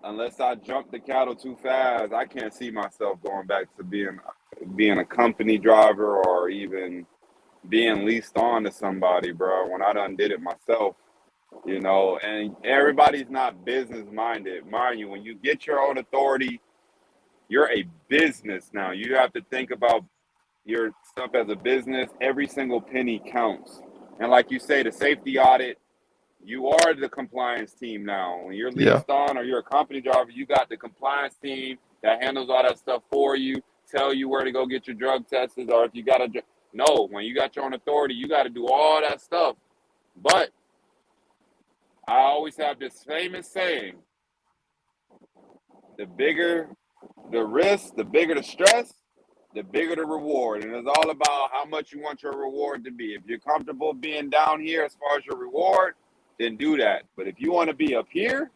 Unless I jump the cattle too fast, I can't see myself going back to being a company driver or even being leased on to somebody, bro. When I done did it myself, and everybody's not business minded, mind you. When you get your own authority, you're a business now. You have to think about your stuff as a business. Every single penny counts. And like you say, the safety audit, you are the compliance team now. When you're yeah. leased on or you're a company driver, you got the compliance team that handles all that stuff for you, tell you where to go get your drug tests, or if you got to. No, when you got your own authority, you got to do all that stuff. But I always have this famous saying: the bigger the risk, the bigger the stress, the bigger the reward. And it's all about how much you want your reward to be. If you're comfortable being down here as far as your reward, then do that. But if you want to be up here,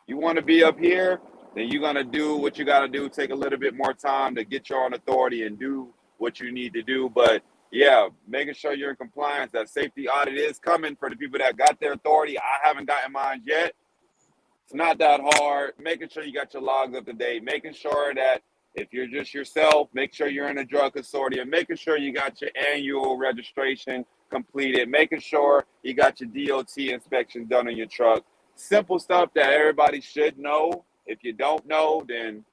then you're gonna do what you gotta do. Take a little bit more time to get your own authority and do what you need to do. But yeah, making sure you're in compliance. That safety audit is coming for the people that got their authority. I haven't gotten mine yet. It's not that hard. Making sure you got your logs up to date. Making sure that if you're just yourself, make sure you're in a drug consortium. Making sure you got your annual registration completed. Making sure you got your DOT inspection done on your truck. Simple stuff that everybody should know. If you don't know, then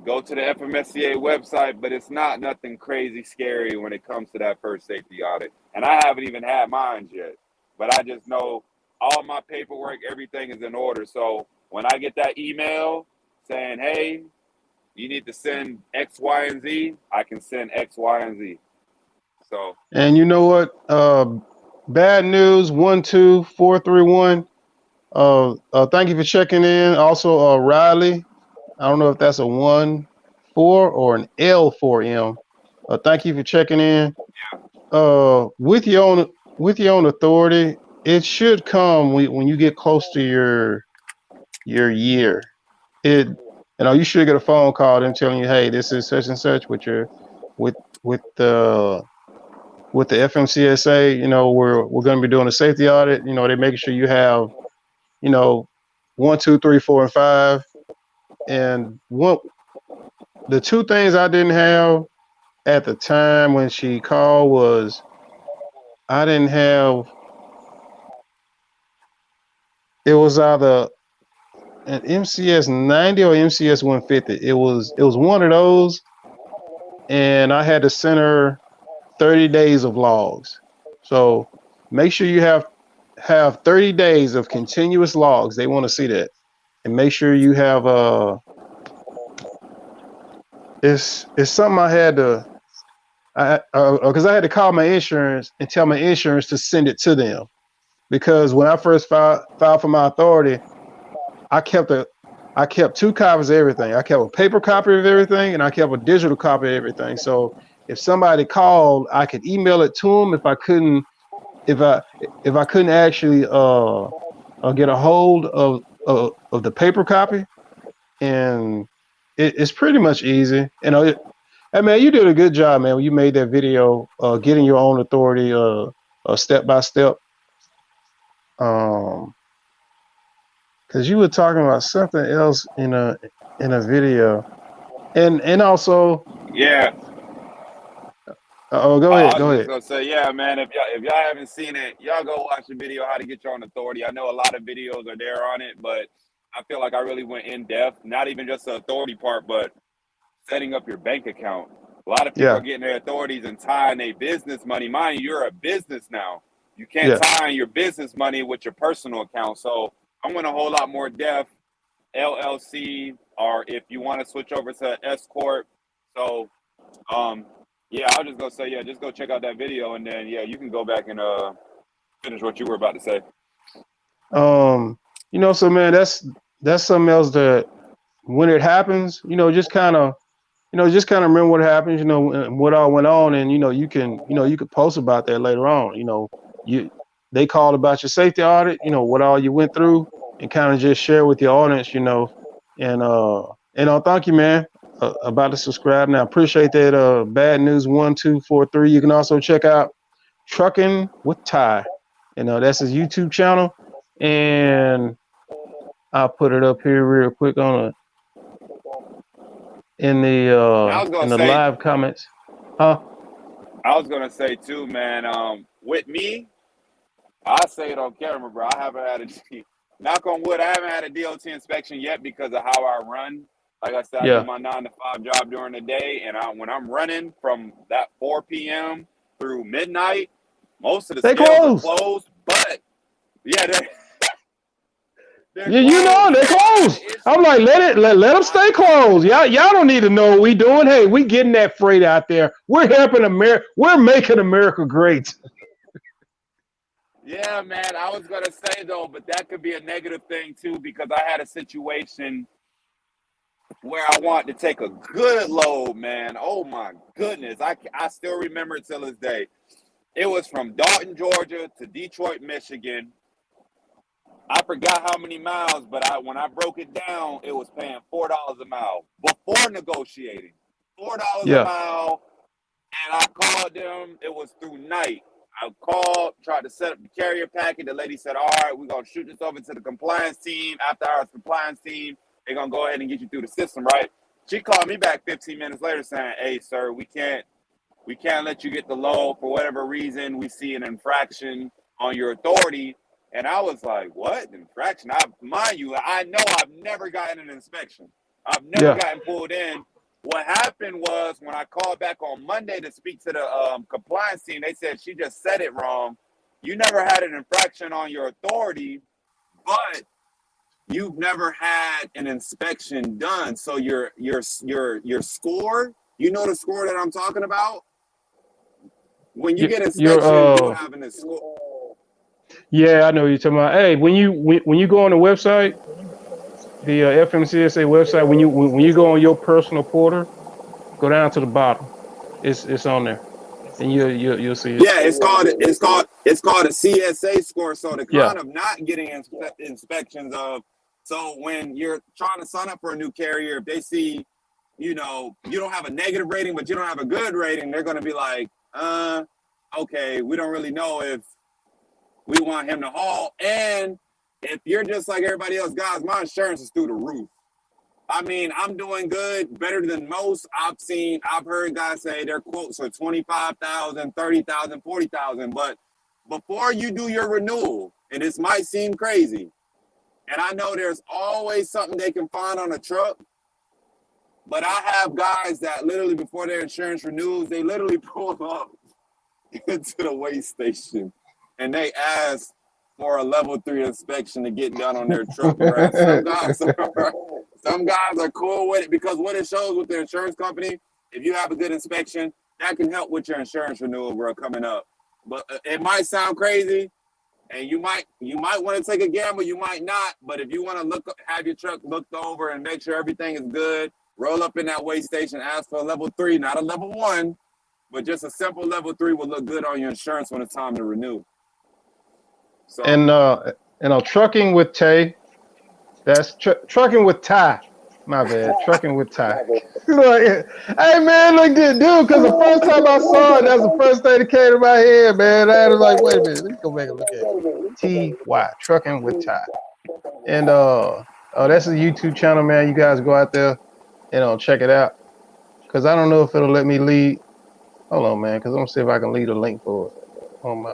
go to the FMSCA website, but it's not nothing crazy scary when it comes to that first safety audit. And I haven't even had mine yet, but I just know all my paperwork, everything is in order. So when I get that email saying, hey, you need to send X, Y, and Z, I can send X, Y, and Z. So, And you know what? Bad news 12431. Thank you for checking in. Also, Riley. I don't know if that's a 1-4 or an L4M. Thank you for checking in. With your own authority, it should come when you get close to your year. It you should get a phone call them telling you, hey, this is such and such with with the with the FMCSA. We're going to be doing a safety audit. They're making sure you have you know 1, 2, 3, 4, and 5. And the two things I didn't have at the time when she called was I didn't have. It was either an MCS 90 or MCS 150. It was one of those, and I had to send her 30 days of logs. So make sure you have 30 days of continuous logs. They want to see that, and make sure you have It's something I had to. Because I had to call my insurance and tell my insurance to send it to them, because when I first filed for my authority, I kept two copies of everything. I kept a paper copy of everything, and I kept a digital copy of everything. So if somebody called, I could email it to them. If I couldn't actually get a hold of the paper copy, and it's pretty much easy. Hey man, you did a good job, man. When you made that video, getting your own authority, step by step. Um, because you were talking about something else in a video, and also, Yeah. oh, go ahead, I was go just ahead. gonna say, yeah, man. If y'all haven't seen it, y'all go watch the video how to get your own authority. I know a lot of videos are there on it, but I feel like I really went in depth. Not even just the authority part, but setting up your bank account. A lot of people are Yeah, getting their authorities and tying their business money. Mind you, you're a business now. You can't yeah. tie your business money with your personal account. So I went a whole lot more depth. LLC, or if you want to switch over to S corp. So um, yeah, I was just gonna say, yeah, just go check out that video, and then yeah, you can go back and finish what you were about to say. Um, so man, that's something else that when it happens, just kind of remember what happens, and what all went on, and you could post about that later on. You they called about your safety audit, what all you went through, and kind of just share with your audience, and thank you, man, about to subscribe now. Appreciate that. Bad News 1243. You can also check out Trucking with Ty. That's his YouTube channel, and I'll put it up here real quick And I was in gonna the say, live comments. Huh? too, man. With me, I say it on camera, bro. I haven't had a knock on wood. I haven't had a DOT inspection yet because of how I run. Like I said, I do Yeah. my 9 to 5 job during the day, and when I'm running from that 4 p.m. through midnight, most of the They scales are closed. closed. But yeah, they're Yeah, closed. they So I had closed. an I'm issue. like, let them stay closed. Y'all don't need to know what we doing. Hey, we getting that freight out there. We're helping America. We're making America great. Yeah, man. I was gonna say though, but that could be a negative thing too because I had a situation where I wanted to take a good load, man. Oh my goodness, I still remember it till this day. It was from Dalton, Georgia to Detroit, Michigan. I forgot how many miles, but when I broke it down, it was paying $4 a mile before negotiating. $4 a Yeah. mile, and I called them. It was through night. I called, tried to set up the carrier packet. The lady said, all right, we're going to shoot this over to the compliance team. After hours compliance team, they're going to go ahead and get you through the system, right? She called me back 15 minutes later saying, hey, sir, we can't let you get the load for whatever reason. We see an infraction on your authority. And I was like, what? Infraction? Mind you, I know I've never gotten an inspection. I've never Yeah. gotten pulled in. What happened was when I called back on Monday to speak to the compliance team, they said she just said it wrong. You never had an infraction on your authority, but you've never had an inspection done. So your score, you know the score that I'm talking about? When you get You're inspections, you'll have an score. yeah, I know what you're talking about. Hey, when you go on the website, the FMCSA website, when you go on your personal portal, go down to the bottom. It's on there, and you'll see it. Yeah, it's called a CSA score. So the Yeah. kind of not getting inspections of. So when you're trying to sign up for a new carrier, if they see, you don't have a negative rating, but you don't have a good rating, they're going to be like, okay, we don't really know if we want him to haul. And if you're just like everybody else, guys, my insurance is through the roof. I mean, I'm doing good, better than most. I've heard guys say their quotes are 25,000, 30,000, 40,000. But before you do your renewal, and this might seem crazy, and I know there's always something they can find on a truck, but I have guys that literally before their insurance renews, they literally pull up into the weigh station and they ask for a level 3 inspection to get done on their truck. Whereas some guys are cool with it because what it shows with the insurance company, if you have a good inspection, that can help with your insurance renewal, bro, coming up. But it might sound crazy, and you might want to take a gamble, you might not. But if you want to have your truck looked over and make sure everything is good, roll up in that weigh station, ask for a level 3, not a level 1, but just a simple level 3 will look good on your insurance when it's time to renew. So And trucking with Tay. That's trucking with Ty. My bad. Trucking with Ty. Like, hey man, look good, dude. Because the first time I saw it, that's the first thing that came to my head, man. I was like, wait a minute, let me go back and look at it. Ty, Trucking with Ty, and oh, that's a YouTube channel, man. You guys go out there and check it out. Cause I don't know if it'll let me lead. Hold on, man. Cause I'm gonna see if I can leave a link for it on my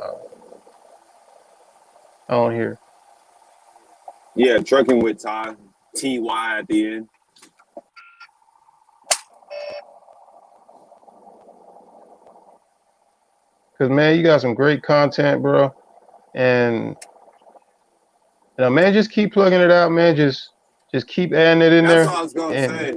on here. Yeah, trucking with Ty, TY at the end. Cause man, you got some great content, bro. And man, just keep plugging it out, man. Just keep adding it in That's what there. I was gonna And say.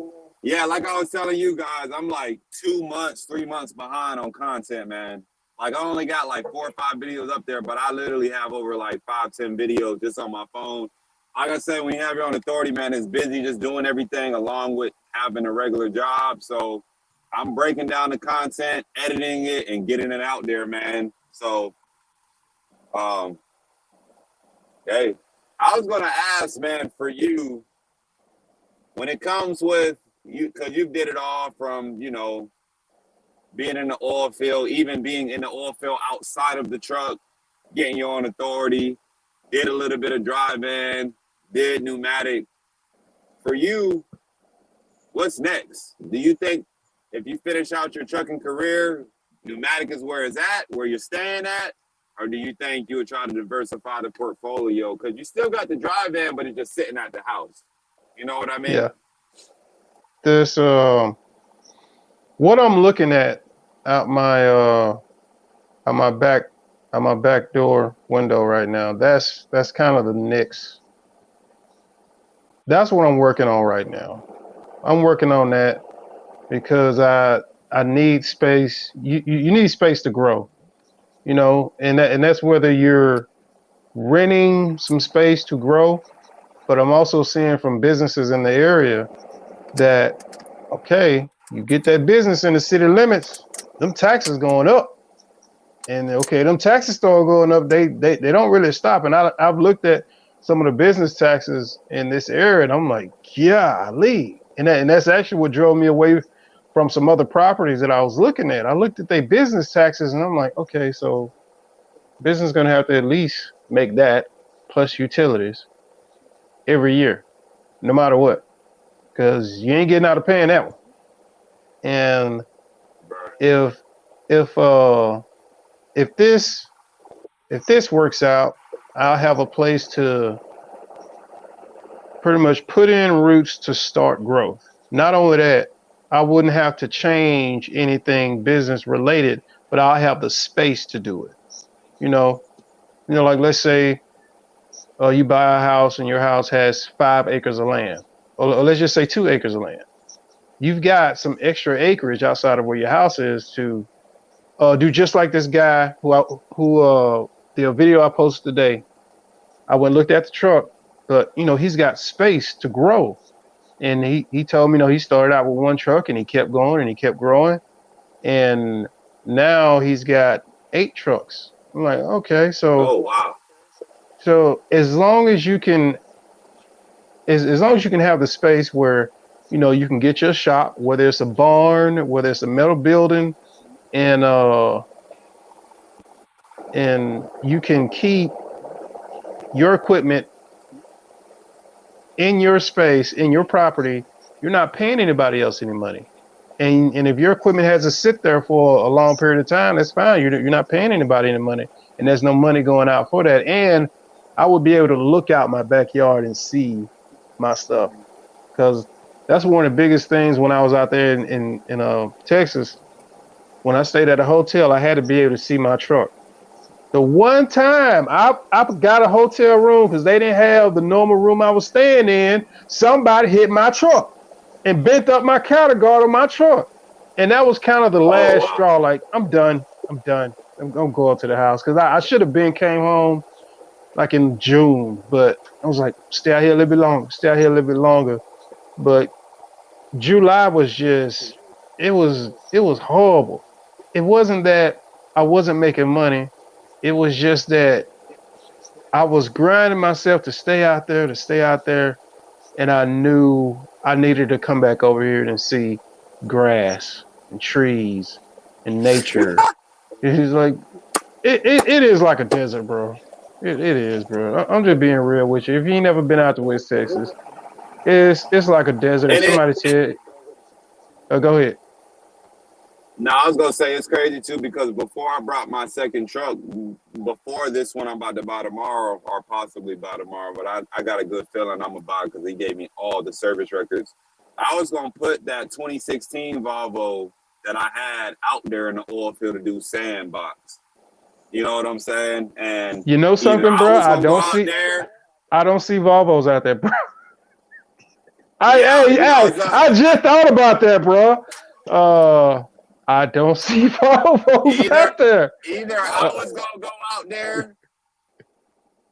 Yeah, like I was telling you guys, I'm like 2 months, 3 months behind on content, man. Like I only got like 4 or 5 videos up there, but I literally have over like 5, 10 videos just on my phone. Like I said, when you have your own authority, man, it's busy just doing everything along with having a regular job. So I'm breaking down the content, editing it, and getting it out there, man. So, hey, I was gonna ask, man, for you when it comes with you, because you did it all from being in the oil field, even being in the oil field outside of the truck, getting your own authority, did a little bit of drive-in, did pneumatic. For you, what's next? Do you think if you finish out your trucking career, pneumatic is where it's at, where you're staying at? Or do you think you would try to diversify the portfolio? Because you still got the drive-in, but it's just sitting at the house. You know what I mean? yeah, this what I'm looking at out my out my back out my back door window right now. That's kind of the next. That's what I'm working on right now. I'm working on that because I need space. You need space to grow, and that's whether you're renting some space to grow, but I'm also seeing from businesses in the area that okay, you get that business in the city limits, them taxes going up. And okay, them taxes start going up, they don't really stop. And I've looked at some of the business taxes in this area, and I'm like, golly. And that's actually what drove me away from some other properties that I was looking at. I looked at their business taxes, and I'm like, okay, so business is gonna have to at least make that plus utilities every year, no matter what, because you ain't getting out of paying that one. And if if uh if this works out, I'll have a place to pretty much put in roots to start growth. Not only that, I wouldn't have to change anything business related, but I'll have the space to do it. You know, like let's say you buy a house and your house has 5 acres of land, or let's just say 2 acres of land. You've got some extra acreage outside of where your house is to do just like this guy who the video I posted today. I went and looked at the truck, but he's got space to grow. And he told me, he started out with one truck and he kept going and he kept growing. And now he's got 8 trucks. I'm like, okay, Oh, wow. so as long as you can have the space where, you can get your shop, whether it's a barn, whether it's a metal building, and you can keep your equipment in your space, in your property, you're not paying anybody else any money. And if your equipment has to sit there for a long period of time, that's fine. You're not paying anybody any money, and there's no money going out for that. And I would be able to look out my backyard and see my stuff, because that's one of the biggest things when I was out there in Texas. When I stayed at a hotel, I had to be able to see my truck. The one time I got a hotel room because they didn't have the normal room I was staying in, somebody hit my truck and bent up my counter guard on my truck. And that was kind of the Oh, last wow. straw. Like, I'm done. I'm going to the house because I should have came home like in June, but I was like, stay out here a little bit longer, stay out here a little bit longer. But July was just, it was horrible. It wasn't that I wasn't making money. It was just that I was grinding myself to stay out there, and I knew I needed to come back over here and see grass and trees and nature. It's like it is like a desert, bro. It is, bro. I'm just being real with you. If you ain't never been out to West Texas, it's like a desert. If And it, somebody said, go ahead. now I was gonna say it's crazy too because before I brought my second truck, before this one I'm about to buy tomorrow or possibly buy tomorrow, but I got a good feeling I'm gonna buy because he gave me all the service records. I was gonna put that 2016 Volvo that I had out there in the oil field to do sandbox. You know what I'm saying? And You know either something, I bro? was gonna go out there, I don't see Volvos out there, bro. yeah, you know, I just thought about that, bro. I don't see Volvos either out there. either I Uh, was gonna go out there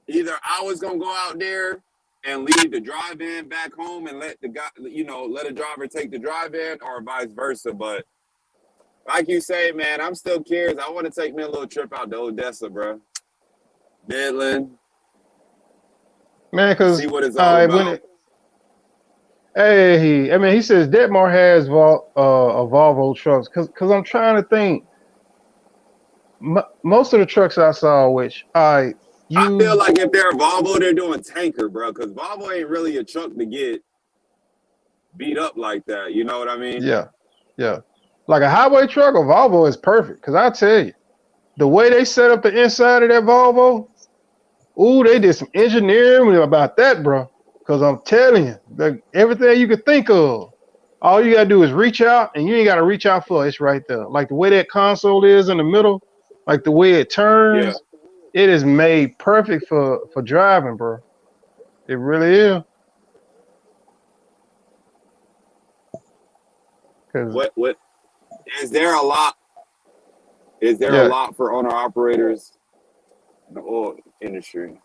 either I was gonna go out there and leave the drive-in back home and let the guy, let a driver take the drive-in, or vice versa. But like you say, man, I'm still curious. I want to take me a little trip out to Odessa, bro. Midland, Man, see because what it's all when about. it, hey, I mean, he says Detmar has a Volvo trucks because I'm trying to think. Most of the trucks I saw, which I I feel you like if they're a Volvo, they're doing tanker, bro, because Volvo ain't really a truck to get beat up like that. You know what I mean? yeah, yeah, like a highway truck, a Volvo is perfect. Because I tell you, the way they set up the inside of that Volvo, ooh, they did some engineering about that, bro. Because I'm telling you, everything you could think of, all you gotta do is reach out, and you ain't gotta reach out for it. It's right there. Like the way that console is in the middle, like the way it Yeah. turns, it is made perfect for driving, bro. It really is. Cause What is there a lot? Is there a yeah, lot for owner operators in the oil industry?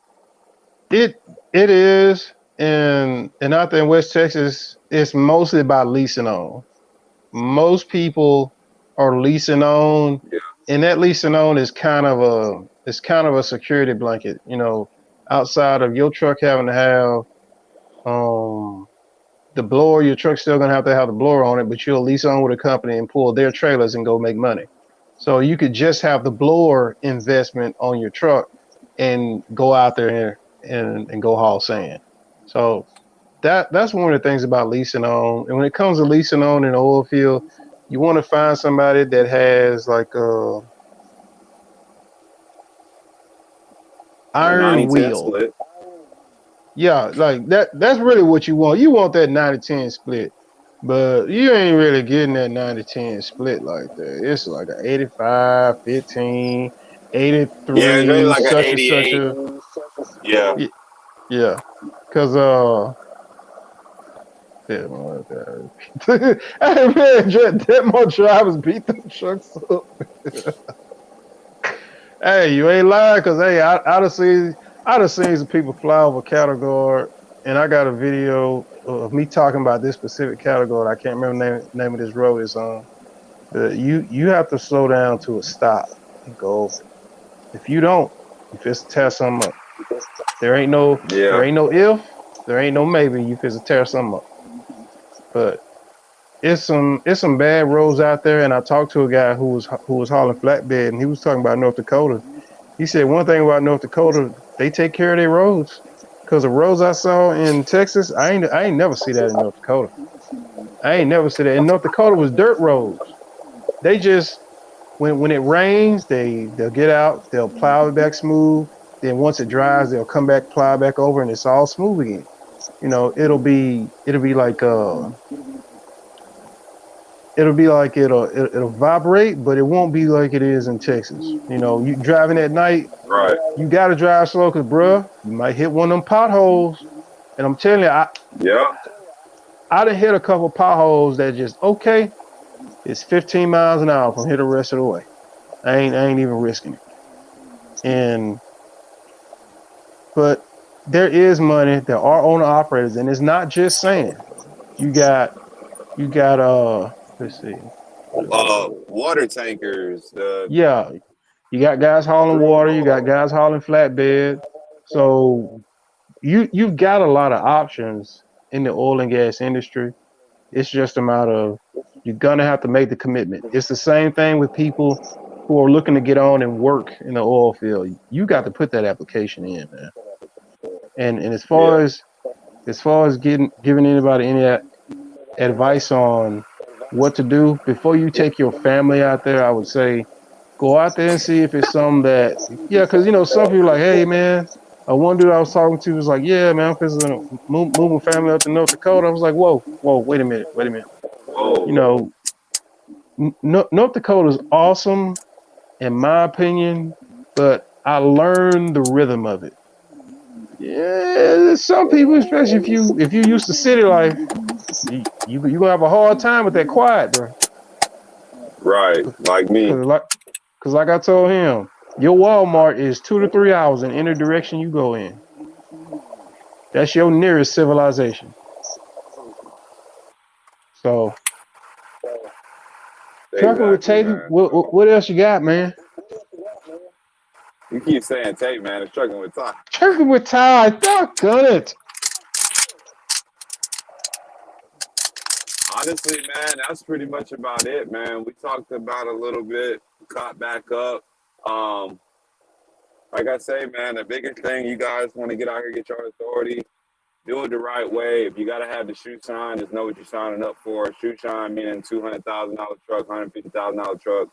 it it is, and out there in West Texas, it's mostly about leasing on. Most people are leasing on, Yeah. and that leasing on is kind of a security blanket. Outside of your truck having to have um the blower, your truck's still gonna have the blower on it, but you'll lease on with a company and pull their trailers and go make money. So you could just have the blower investment on your truck and go out there and go haul sand. So that's one of the things about leasing on. And when it comes to leasing on in the oil field, you want to find somebody that has like a A iron 90-10 will. split. Yeah, like that's really what you want. You want that 90-10 split. But you ain't really getting that 90-10 split like that. It's like a 85-15, Yeah, it's really 83, like an such and such 88. a Yeah. yeah. Cause yeah, hey man, that more drivers beat them trucks up. Hey, you ain't lying, cause hey, I'd have seen some people fly over cattle guard, and I got a video of me talking about this specific cattle guard. I can't remember the name of this road it's on. You have to slow down to a stop and go over it. If you don't, you just tear something up. There ain't no there Yeah. ain't no if, there ain't no maybe. You just tear something up. But it's some bad roads out there, and I talked to a guy who was hauling flatbed, and he was talking about North Dakota. He said one thing about North Dakota, they take care of their roads. Cause the roads I saw in Texas, I ain't never see that in North Dakota. I ain't never see that. In North Dakota was dirt roads. They just when it rains, they'll get out, they'll plow it back smooth. Then once it dries, they'll come back, plow back over, and it's all smooth again. It'll be like it'll vibrate, but it won't be like it is in Texas. You driving at night, Right. you gotta drive slow, cause bruh, you might hit one of them potholes. And I'm telling you, Yeah. I done hit a couple potholes that just okay. It's 15 miles an hour from here the rest of the way. I ain't even risking it. And but there is money. There are owner operators, and it's not just sand. You got let's see, what is it? Water tankers. Yeah, you got guys hauling water. You got guys hauling flatbed. So you've got a lot of options in the oil and gas industry. It's just a matter of you're gonna have to make the commitment. It's the same thing with people who are looking to get on and work in the oil field. You got to put that application in, man. And Yeah. as far as giving anybody any advice on what to do before you take your family out there, I would say go out there and see if it's something that, yeah, because some people are like, hey man, one dude I was talking to was like, yeah man, I'm considering moving family up to North Dakota. I was like, whoa, wait a minute. You Oh, know, North Dakota is awesome in my opinion, but I learned the rhythm of it. Yeah, some people, especially if you used to city life, you gonna have a hard time with that quiet, bro. right. Like me. Cause like I told him, your Walmart is 2 to 3 hours in any direction you go in. That's your nearest civilization. So trucking with Exactly, Tate, man. what else you got, man? You keep saying tape, man. It's struggling with time. Trucking with Ty, doggone it. Honestly, man, that's pretty much about it, man. We talked about a little bit, caught back up. Um, like I say, man, the biggest thing you guys want to get out here, get your authority, do it the right way. If you got to have the shoe shine, just know what you're signing up for. Shoe shine meaning $200,000 truck, $150,000 truck,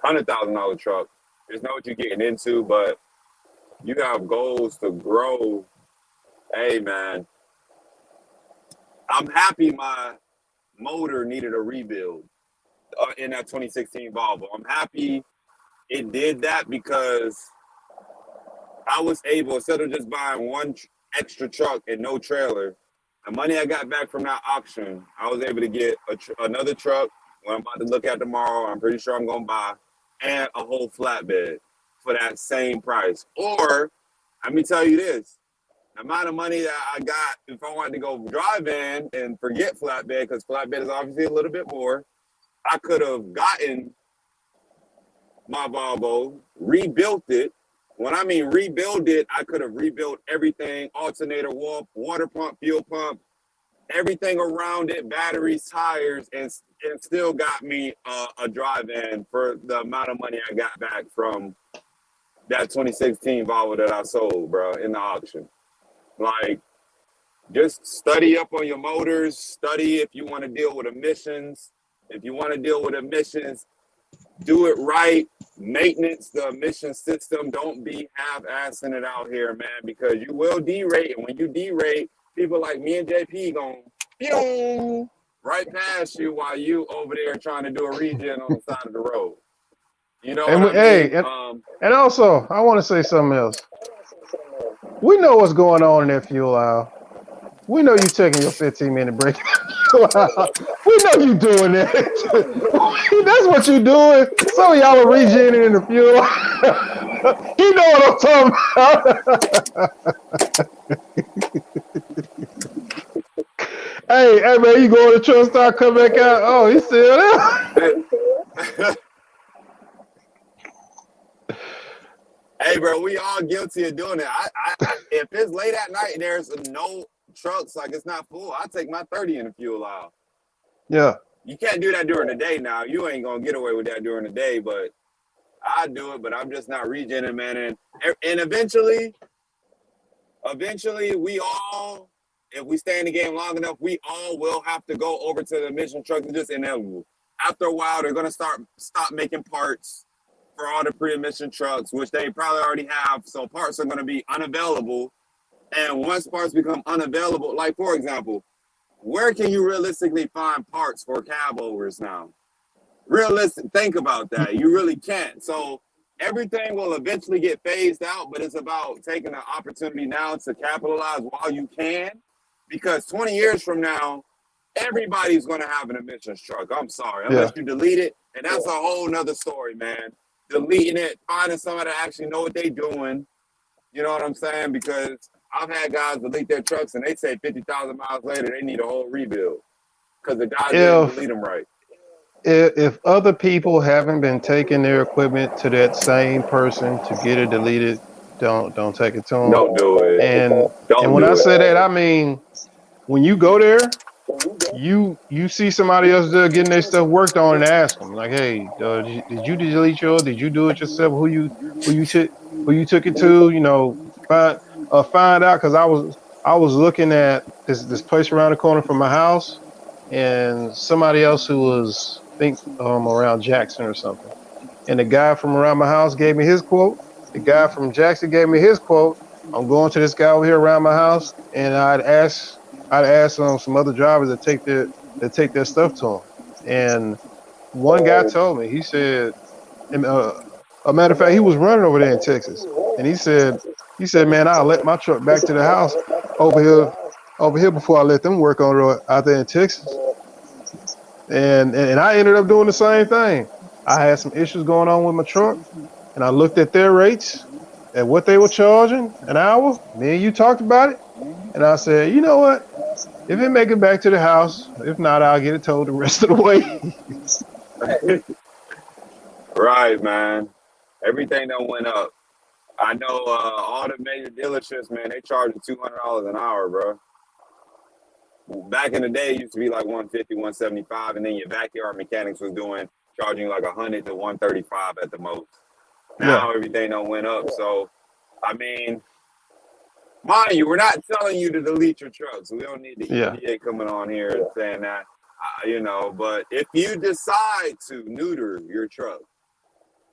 $100,000 truck. Just know what you're getting into, but you have goals to grow. Hey, man, I'm happy my motor needed a rebuild in that 2016 Volvo. I'm happy it did that because I was able, instead of just buying one extra truck and no trailer, the money I got back from that auction, I was able to get another truck, what I'm about to look at tomorrow, I'm pretty sure I'm going to buy, and a whole flatbed for that same price. Or, let me tell you this, the amount of money that I got, if I wanted to go drive in and forget flatbed, because flatbed is obviously a little bit more, I could have gotten my Volvo, rebuilt it. When I mean rebuild it, I could have rebuilt everything, alternator, water pump, fuel pump, everything around it, batteries, tires, and still got me a drive-in for the amount of money I got back from that 2016 Volvo that I sold, bro, in the auction. Like, just study up on your motors, study if you want to deal with emissions. If you want to deal with emissions, do it right. Maintenance the emission system. Don't be half-assing it out here, man, because you will derate. And when you derate, people like me and JP going right past you while you over there trying to do a regen on the side of the road. You know what And I mean? and also, I want to say something else. We know what's going on in that fuel aisle. We know you taking your 15-minute break. We know you doing that. That's what you doing. Some of y'all are regenerating in the fuel. You know what I'm talking about. Hey, man, you go to the truck stop, come back out. Oh, he's still there. Hey, bro, we all guilty of doing it. If it's late at night and there's no trucks, like it's not full, I take my 30 in the fuel aisle. Yeah. You can't do that during the day now. You ain't going to get away with that during the day, but I do it, but I'm just not regenerating, man. And eventually, we all, if we stay in the game long enough, we all will have to go over to the emission trucks. It's just inevitable. After a while, they're going to stop making parts for all the pre-emission trucks, which they probably already have. So parts are going to be unavailable. And once parts become unavailable, like for example, where can you realistically find parts for cab overs now? Realistic, think about that. You really can't. So everything will eventually get phased out, but it's about taking the opportunity now to capitalize while you can, because 20 years from now, everybody's going to have an emissions truck. I'm sorry, unless you delete it, and that's a whole nother story, man. Deleting it, finding somebody that actually know what they're doing. You know what I'm saying? Because I've had guys delete their trucks and they say 50,000 miles later they need a whole rebuild because the guys didn't delete them right. If other people haven't been taking their equipment to that same person to get it deleted, don't take it to them. Don't do it. And Don't when do I it. say that, I mean when you go there, you see somebody else there getting their stuff worked on, and ask them like, hey, did you delete yours? Did you do it yourself? Who you took who you took it to? You know, find out, because I was looking at this place around the corner from my house, and somebody else who was, I think, around Jackson or something. And the guy from around my house gave me his quote. The guy from Jackson gave me his quote. I'm going to this guy over here around my house, and I'd ask some other drivers to take their stuff to him. And one guy told me, he said, and a matter of fact, he was running over there in Texas, and he said, man, I'll let my truck back to the house over here before I let them work on it out there in Texas. And I ended up doing the same thing. I had some issues going on with my truck, and I looked at their rates, at what they were charging an hour. Me and you talked about it, and I said, you know what? If it make it back to the house, if not, I'll get it towed the rest of the way. Right, man. Everything that went up. I know all the major dealerships, man, they charging $200 an hour, bro. Back in the day, it used to be like 150, 175, and then your backyard mechanics was charging like 100 to 135 at the most. Yeah, Now everything done went up. So, I mean, mind you, we're not telling you to delete your trucks. We don't need the yeah, EPA coming on here and saying that, But if you decide to neuter your truck,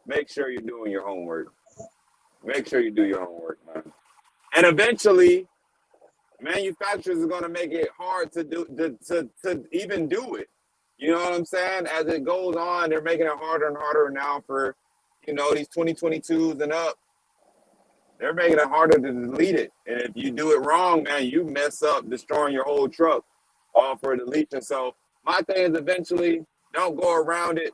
make sure you're doing your homework. Make sure you do your homework, man. And eventually, manufacturers are going to make it hard to even do it. You know what I'm saying? As it goes on, they're making it harder and harder now for, these 2022s and up. They're making it harder to delete it. And if you do it wrong, man, you mess up destroying your whole truck all for deletion. So my thing is, eventually, don't go around it.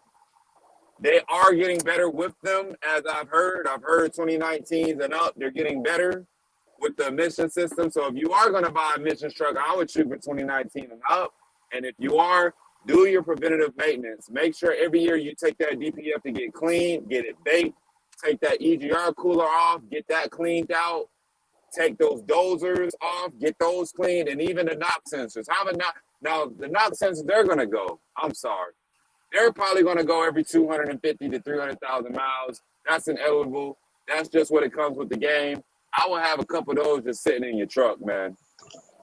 They are getting better with them, as I've heard. I've heard 2019s and up, they're getting better with the emission system. So if you are going to buy a emissions truck, I would shoot for 2019 and up. And if you are, do your preventative maintenance. Make sure every year you take that DPF to get clean, get it baked, take that EGR cooler off, get that cleaned out, take those dozers off, get those cleaned, and even the NOx sensors. Now, the NOx sensors, they're going to go. I'm sorry. They're probably going to go every 250 to 300,000 miles. That's inevitable. That's just what it comes with the game. I will have a couple of those just sitting in your truck, man.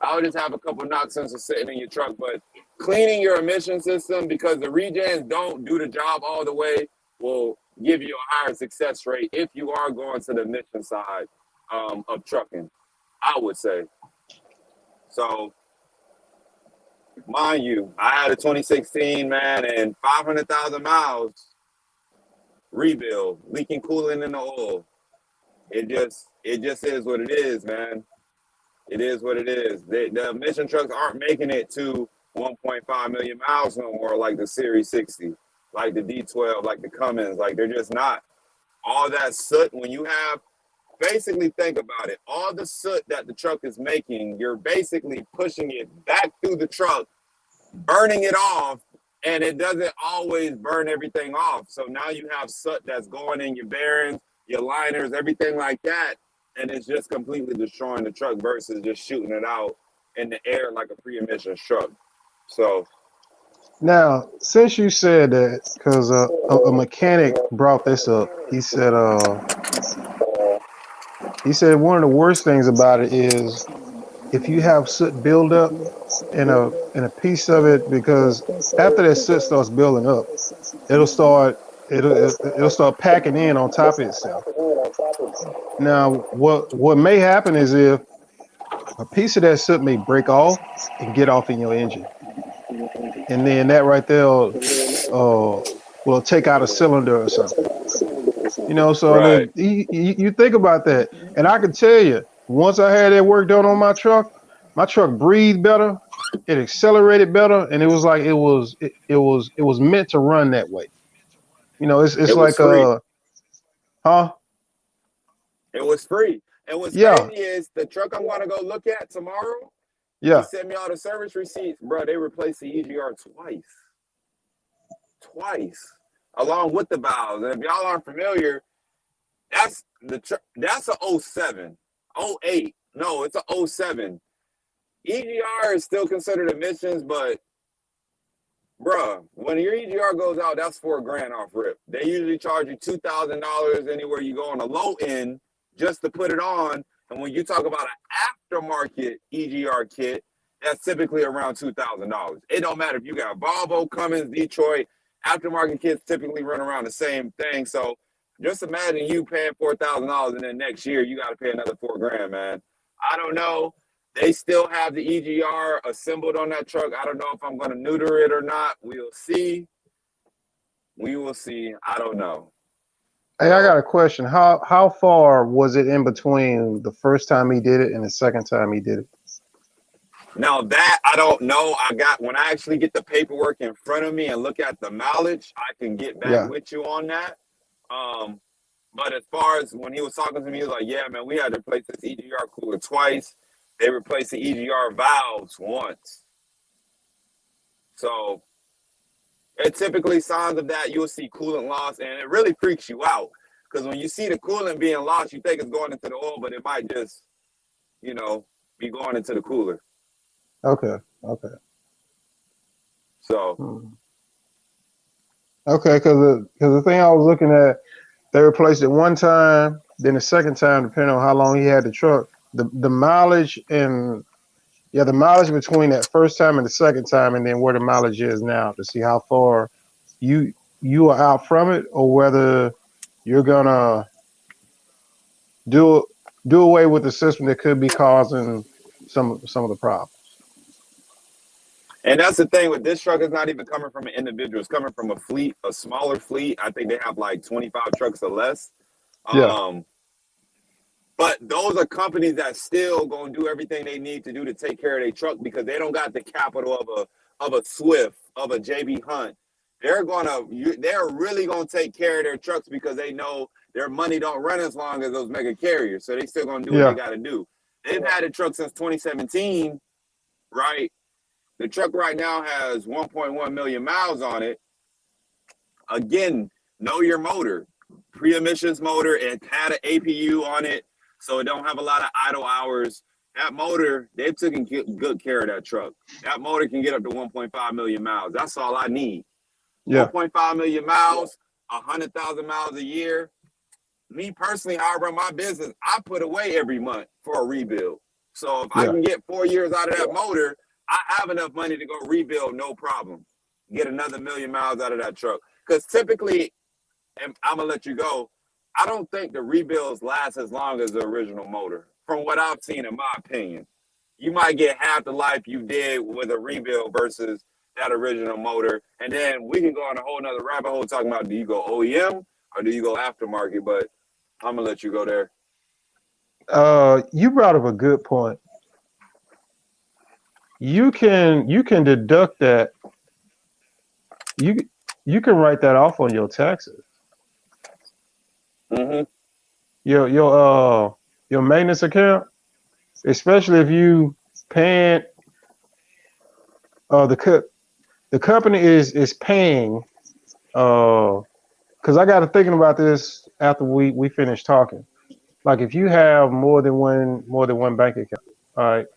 I would just have a couple of NOx sensors sitting in your truck. But cleaning your emission system, because the regens don't do the job all the way, will give you a higher success rate if you are going to the emission side of trucking, I would say. So, mind you, I had a 2016, man, and 500,000 miles rebuild, leaking coolant in the oil. It just is what it is, man. It is what it is. The emission trucks aren't making it to 1.5 million miles no more, like the Series 60, like the D12, like the Cummins. Like, they're just not. All that soot, when you have, basically think about it, all the soot that the truck is making, you're basically pushing it back through the truck, burning it off, and it doesn't always burn everything off. So now you have soot that's going in your bearings, your liners, everything like that, and it's just completely destroying the truck versus just shooting it out in the air like a pre-emissions truck. So now, since you said that, because a mechanic brought this up, he said one of the worst things about it is if you have soot buildup in a piece of it, because after that soot starts building up, it'll start it'll start packing in on top of itself. Now, what may happen is, if a piece of that soot may break off and get off in your engine, and then that right there will take out a cylinder or something. So right, then you think about that, and I can tell you, once I had that work done on my truck breathed better, it accelerated better, and it was like it was meant to run that way. It's it was like free. huh? It was free. And what's Yeah, crazy is the truck I'm gonna go look at tomorrow. He yeah. sent me all the service receipts, bro. They replaced the EGR twice, along with the valves. And if y'all aren't familiar, that's a '07, '08. No, it's a '07. EGR is still considered emissions, but bruh, when your EGR goes out, that's $4,000 off rip. They usually charge you $2,000 anywhere you go on the low end just to put it on. And when you talk about an aftermarket EGR kit, that's typically around $2,000. It don't matter if you got Volvo, Cummins, Detroit, aftermarket kits typically run around the same thing. So just imagine you paying $4,000 and then next year you got to pay another $4,000, man. I don't know. They still have the EGR assembled on that truck. I don't know if I'm going to neuter it or not. We'll see. We will see. I don't know. Hey, I got a question. How far was it in between the first time he did it and the second time he did it? Now that I don't know. When I actually get the paperwork in front of me and look at the mileage, I can get back Yeah. with you on that. But as far as when he was talking to me, he was like, yeah, man, we had to replace this EGR cooler twice. They replaced the EGR valves once. So it typically signs of that, you'll see coolant loss, and it really freaks you out. Because when you see the coolant being lost, you think it's going into the oil, but it might just, be going into the cooler. Okay. So. Okay, because the thing I was looking at, they replaced it one time, then the second time, depending on how long he had the truck, the mileage the mileage between that first time and the second time, and then where the mileage is now to see how far you are out from it, or whether you're gonna do away with the system that could be causing some of the problems. And that's the thing with this truck, is not even coming from an individual. It's coming from a fleet, a smaller fleet. I think they have like 25 trucks or less. Yeah. But those are companies that still gonna do everything they need to do to take care of their truck, because they don't got the capital of a Swift, of a JB Hunt. They're really gonna take care of their trucks because they know their money don't run as long as those mega carriers. So they still gonna do what they gotta do. They've had a truck since 2017, right? The truck right now has 1.1 million miles on it. Again, know your motor. Pre-emissions motor. It had an APU on it, so it don't have a lot of idle hours. That motor, they've taken good care of that truck. That motor can get up to 1.5 million miles. That's all I need. Yeah. 1.5 million miles, 100,000 miles a year. Me personally, how I run my business, I put away every month for a rebuild. So if I can get 4 years out of that motor, I have enough money to go rebuild, no problem. Get another million miles out of that truck. Because typically, and I'm going to let you go, I don't think the rebuilds last as long as the original motor, from what I've seen, in my opinion. You might get half the life you did with a rebuild versus that original motor. And then we can go on a whole nother rabbit hole talking about, do you go OEM or do you go aftermarket? But I'm going to let you go there. You brought up a good point. You can deduct that. You can write that off on your taxes. Mm-hmm. Your maintenance account, especially if you paying the company is paying, because I got to thinking about this after we finished talking. Like if you have more than one bank account, all right.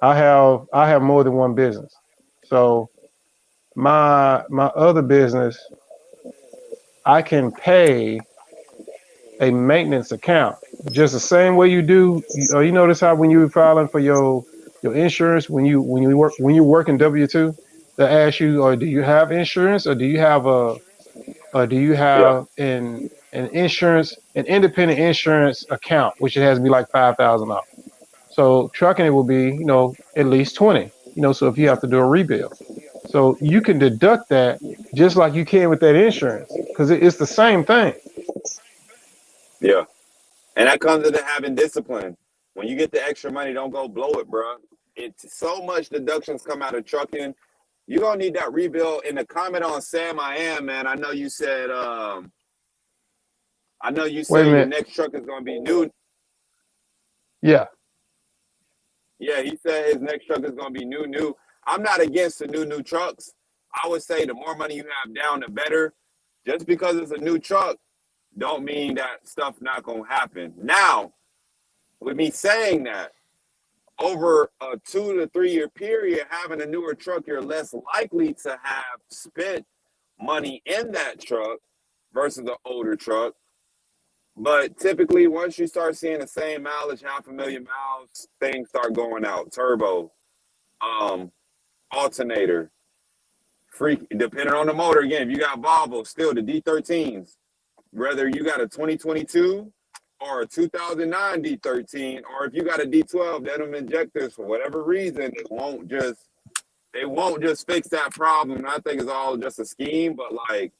I have more than one business, so my other business, I can pay a maintenance account just the same way you do. You notice how when you're filing for your insurance, when you work in W-2, they ask you, or do you have insurance, or do you have Yeah. an independent insurance account, which it has to be like $5,000. So trucking, it will be, at least 20, so if you have to do a rebuild. So you can deduct that just like you can with that insurance, because it's the same thing. Yeah. And that comes into having discipline. When you get the extra money, don't go blow it, bro. It's so much deductions come out of trucking. You're going to need that rebuild. In the comment on Sam I Am, man, I know you said Wait a your minute. next truck is going to be new. Yeah. Yeah, he said his next truck is going to be new. I'm not against the new trucks. I would say the more money you have down, the better. Just because it's a new truck, don't mean that stuff not going to happen. Now, with me saying that, over a 2 to 3 year period, having a newer truck, you're less likely to have spent money in that truck versus an older truck. But typically, once you start seeing the same mileage, 500,000 miles, things start going out. Turbo, alternator, freak, depending on the motor. Again, if you got Volvo, still the D13s, whether you got a 2022 or a 2009 D13, or if you got a D12, them injectors, for whatever reason, they won't just fix that problem. And I think it's all just a scheme, but like,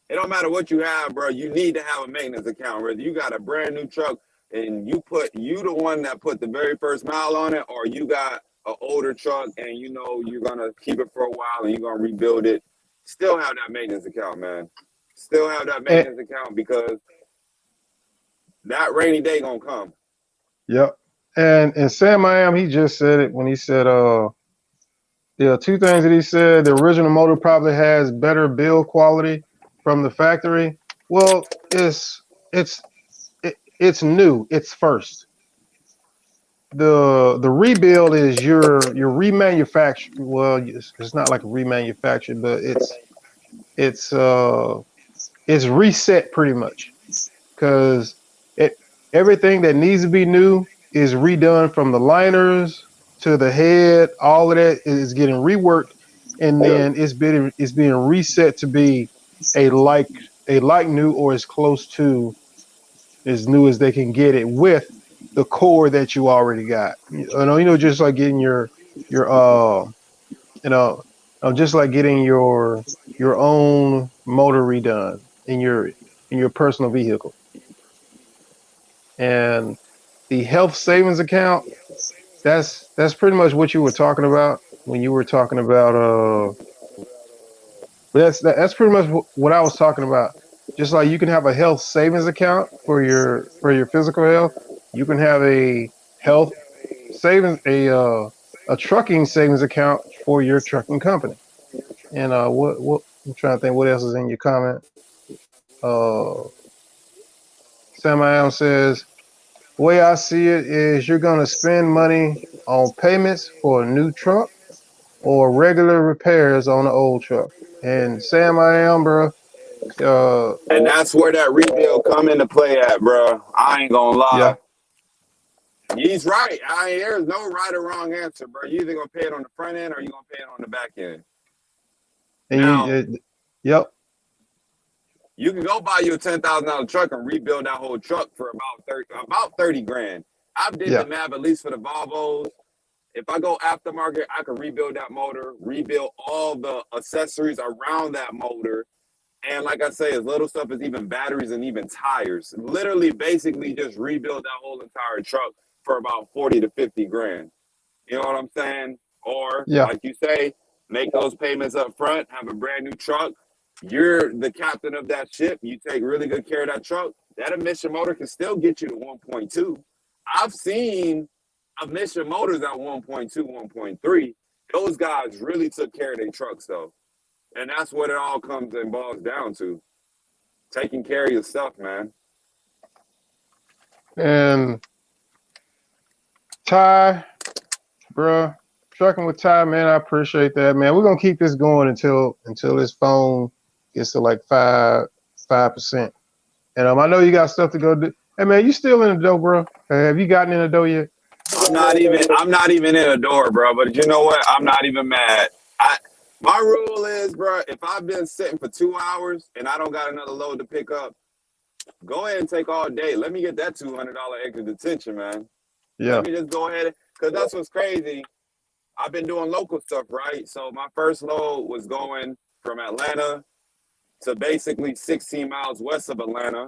it don't matter what you have, bro. You need to have a maintenance account. Whether you got a brand new truck and you the one that put the very first mile on it, or you got an older truck and you know you're gonna keep it for a while and you're gonna rebuild it, still have that maintenance account, man. Still have that maintenance account, because that rainy day gonna come. Yep. And Sam I am, he just said it when he said there are two things that he said. The original motor probably has better build quality from the factory. Well, it's new. It's first. The rebuild is your remanufacture. Well, it's not like a remanufactured, but it's it's reset pretty much, because it everything that needs to be new is redone, from the liners to the head. All of that is getting reworked, and Yeah. then it's being reset to be a like new, or as close to as new as they can get it, with the core that you already got. Just like getting your you know just like getting your own motor redone in your personal vehicle. And the health savings account, that's pretty much what you were talking about when you were talking about but that's pretty much what I was talking about. Just like you can have a health savings account for your physical health, you can have a health savings a trucking savings account for your trucking company. And what I'm trying to think what else is in your comment. Uh, Sam I am says, the way I see it is you're gonna spend money on payments for a new truck or regular repairs on an old truck. And Sam I am, bro. And that's where that rebuild come into play at, bro. I ain't gonna lie. Yeah, He's right. There's no right or wrong answer, bro. You either gonna pay it on the front end or you gonna pay it on the back end. and Now, yep, you can go buy you a $10,000 truck and rebuild that whole truck for about 30 grand. I've did the yeah, math, at least for the Volvos. If I go aftermarket, I can rebuild that motor, rebuild all the accessories around that motor. And like I say, as little stuff as even batteries and even tires. Literally, basically just rebuild that whole entire truck for about 40 to 50 grand. You know what I'm saying? Or, yeah. like you say, make those payments up front, have a brand new truck. You're the captain of that ship. You take really good care of that truck. That emission motor can still get you to 1.2. I've seen emission motors at 1.2, 1.3. Those guys really took care of their trucks, though. And that's what it all comes and boils down to. Taking care of your stuff, man. And Ty, bro, trucking with Ty, man, I appreciate that, man. We're gonna keep this going until this phone gets to like 5%. And I know you got stuff to go do. Hey, man, you still in the dough, bro? Have you gotten in the dough yet? I'm not even in a door, bro. But you know what? I'm not even mad. I My rule is, bro, if I've been sitting for 2 hours and I don't got another load to pick up, go ahead and take all day. Let me get that $200 extra detention, man. Let Yeah, me just go ahead, because that's what's crazy. I've been doing local stuff, right? So my first load was going from Atlanta to basically 16 miles west of Atlanta.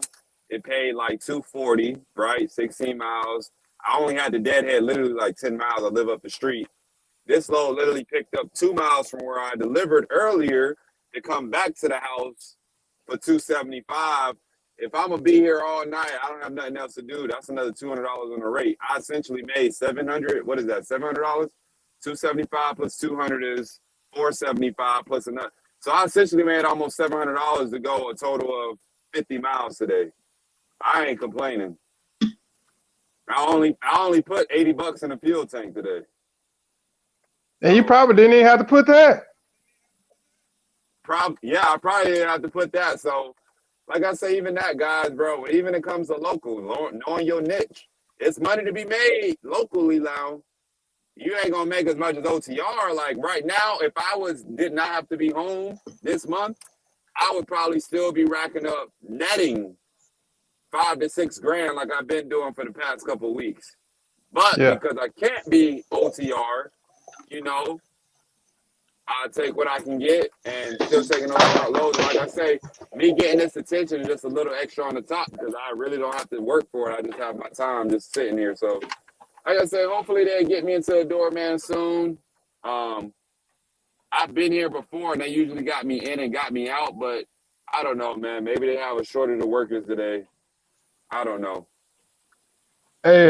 It paid like 240, right? 16 miles. I only had the deadhead literally like 10 miles. I live up the street. This load literally picked up 2 miles from where I delivered earlier to come back to the house for 275. If I'm gonna be here all night, I don't have nothing else to do. That's another $200 on the rate. I essentially made 700. What is that? $700. 275 plus 200 is 475 plus another. So I essentially made almost $700 to go, a total of 50 miles today. I ain't complaining. I only put $80 in a fuel tank today. And you probably didn't even have to put that. I probably didn't have to put that. So, like I say, even that, guys, bro, even when it comes to local, knowing your niche, it's money to be made locally now. You ain't gonna make as much as OTR. Like right now, if I did not have to be home this month, I would probably still be racking up netting $5 to $6 grand like I've been doing for the past couple of weeks. But Yeah. because I can't be OTR, you know, I take what I can get and still taking those spot loads. And like I say, me getting this attention is just a little extra on the top because I really don't have to work for it. I just have my time just sitting here. So like I said, hopefully they get me into the door, man, soon. I've been here before and they usually got me in and got me out, but I don't know, man. Maybe they have a shortage of workers today. I don't know. Hey,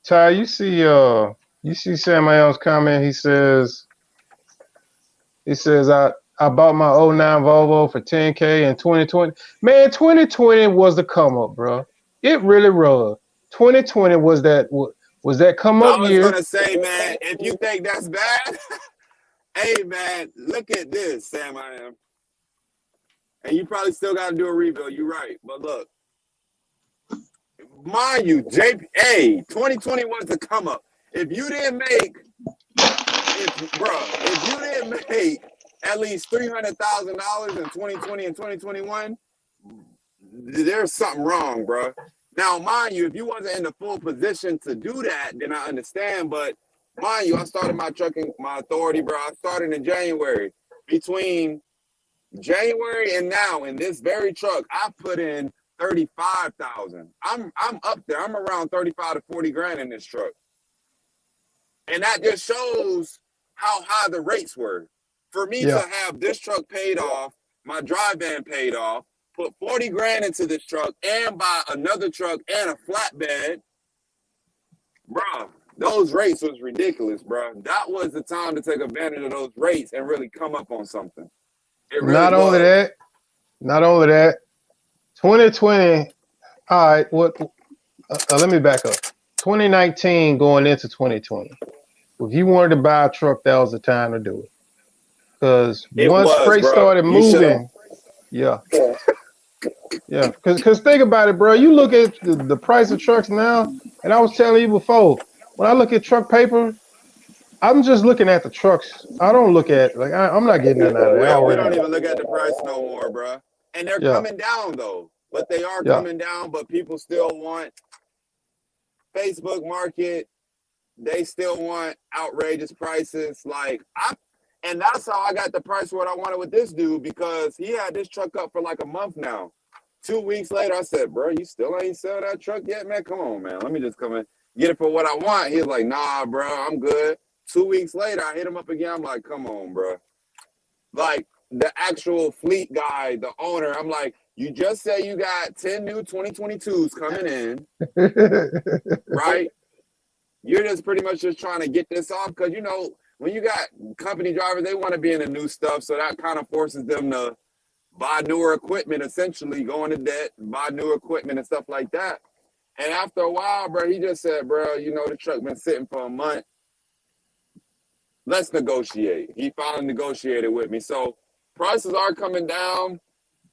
Ty, you see Samuel's comment. He says I bought my '09 Volvo for $10K in 2020. Man, 2020 was the come up, bro. It really was. 2020 was that come up I was year. gonna say, man, if you think that's bad, hey, man, look at this, Sam. I am, and you probably still got to do a rebuild. You're right, but look, mind you, 2020 was the come up. If you didn't make, if you didn't make at least $300,000 in 2020 and 2021, there's something wrong, bro. Now, mind you, if you wasn't in the full position to do that, then I understand. But mind you, I started my trucking, my authority, bro. I started in January. Between January and now, in this very truck, I put in 35,000. I'm up there. I'm around 35 to 40 grand in this truck, and that just shows how high the rates were. For me to Yeah. have this truck paid off, my drive van paid off, put 40 grand into this truck and buy another truck and a flatbed, bro, those rates was ridiculous, bro. That was the time to take advantage of those rates and really come up on something. It really Not only was. that, 2020. All right, what? Let me back up. 2019 going into 2020. If you wanted to buy a truck, that was the time to do it. Because It once was, freight bro. started You should have. moving, yeah, yeah. Because think about it, bro. You look at the price of trucks now, and I was telling you before, when I look at truck paper, I'm just looking at the trucks. I don't look at I'm not getting nothing out of that. I We already don't know. even look at the price no more, bro. And they're Yeah, coming down though. But they are yeah. coming down. But people still want Facebook Market. They still want outrageous prices. And that's how I got the price what I wanted with this dude because he had this truck up for like a month now. 2 weeks later, I said, bro, you still ain't sell that truck yet, man? Come on, man. Let me just come in, get it for what I want. He's like, nah, bro, I'm good. 2 weeks later, I hit him up again. I'm like, come on, bro. Like the actual fleet guy, the owner, I'm like, you just say you got 10 new 2022s coming in, right? You're just pretty much just trying to get this off because, when you got company drivers, they want to be in the new stuff. So that kind of forces them to buy newer equipment, essentially go into debt, buy new equipment and stuff like that. And after a while, bro, he just said, bro, the truck been sitting for a month. Let's negotiate. He finally negotiated with me. So prices are coming down.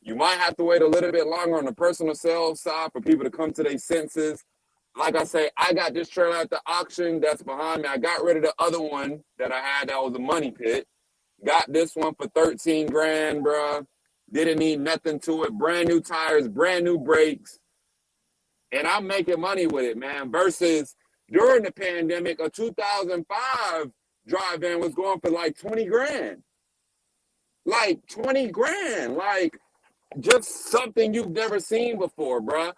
You might have to wait a little bit longer on the personal sales side for people to come to their senses. Like I say, I got this trailer at the auction that's behind me. I got rid of the other one that I had that was a money pit. Got this one for 13 grand, bro. Didn't need nothing to it. Brand new tires, brand new brakes. And I'm making money with it, man. Versus during the pandemic, a 2005 drive van was going for like 20 grand. Like 20 grand. Like just something you've never seen before, bro.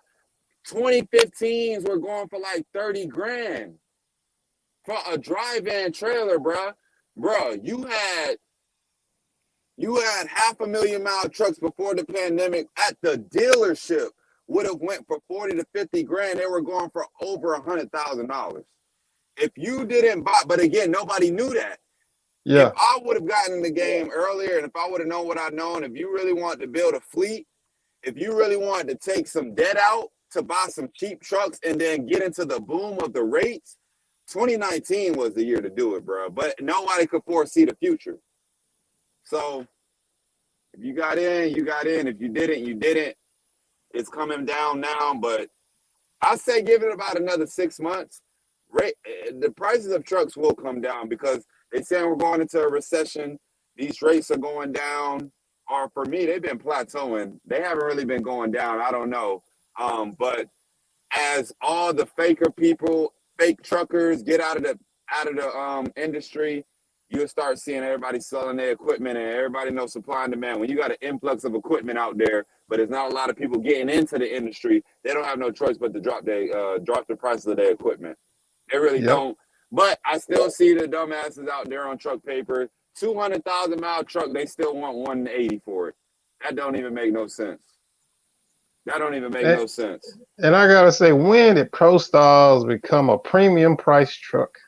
2015s were going for like 30 grand for a drive van trailer, bro. Bro, you had 500,000-mile trucks before the pandemic at the dealership would have went for 40 to 50 grand. They were going for over $100,000. If you didn't buy, but again, nobody knew that. Yeah. If I would have gotten in the game earlier and if I would have known what I known, if you really wanted to build a fleet, if you really wanted to take some debt out to buy some cheap trucks and then get into the boom of the rates, 2019 was the year to do it, bro. But nobody could foresee the future. So if you got in, you got in. If you didn't, you didn't. It's coming down now, but I say give it about another 6 months. The prices of trucks will come down because they're saying we're going into a recession. These rates are going down. Or for me, they've been plateauing. They haven't really been going down. I don't know. But as all the faker people, fake truckers get out of the industry, you'll start seeing everybody selling their equipment, and everybody knows supply and demand. When you got an influx of equipment out there, but there's not a lot of people getting into the industry, they don't have no choice but to drop the prices of their equipment. They really don't. But I still see the dumbasses out there on truck paper. 200,000-mile truck, they still want 180 for it. That don't even make no sense. That don't even make no sense. And I gotta say, when did ProStars become a premium price truck?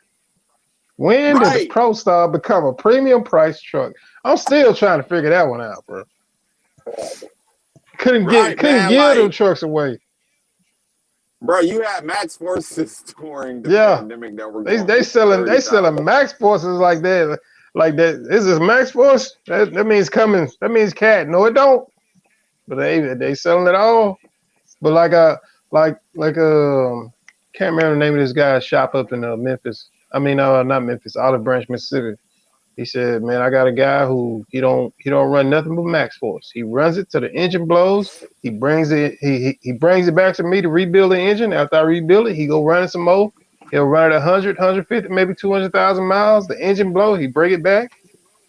When did the ProStar become a premium price truck? I'm still trying to figure that one out, bro. Couldn't give them trucks away. Bro, you had Max Forces during the pandemic that were going they selling Max Forces like that. Like that. Is this Max Force? That means coming. That means cat. No, it don't. But they selling it all. But can't remember the name of this guy's shop up in Memphis. I mean, not Memphis, Olive Branch, Mississippi. He said, "Man, I got a guy who he don't run nothing but Max Force. He runs it till the engine blows. He brings it brings it back to me to rebuild the engine. After I rebuild it, he go run it some more. He'll run it 100, 150, maybe 200,000 miles. The engine blow, he bring it back."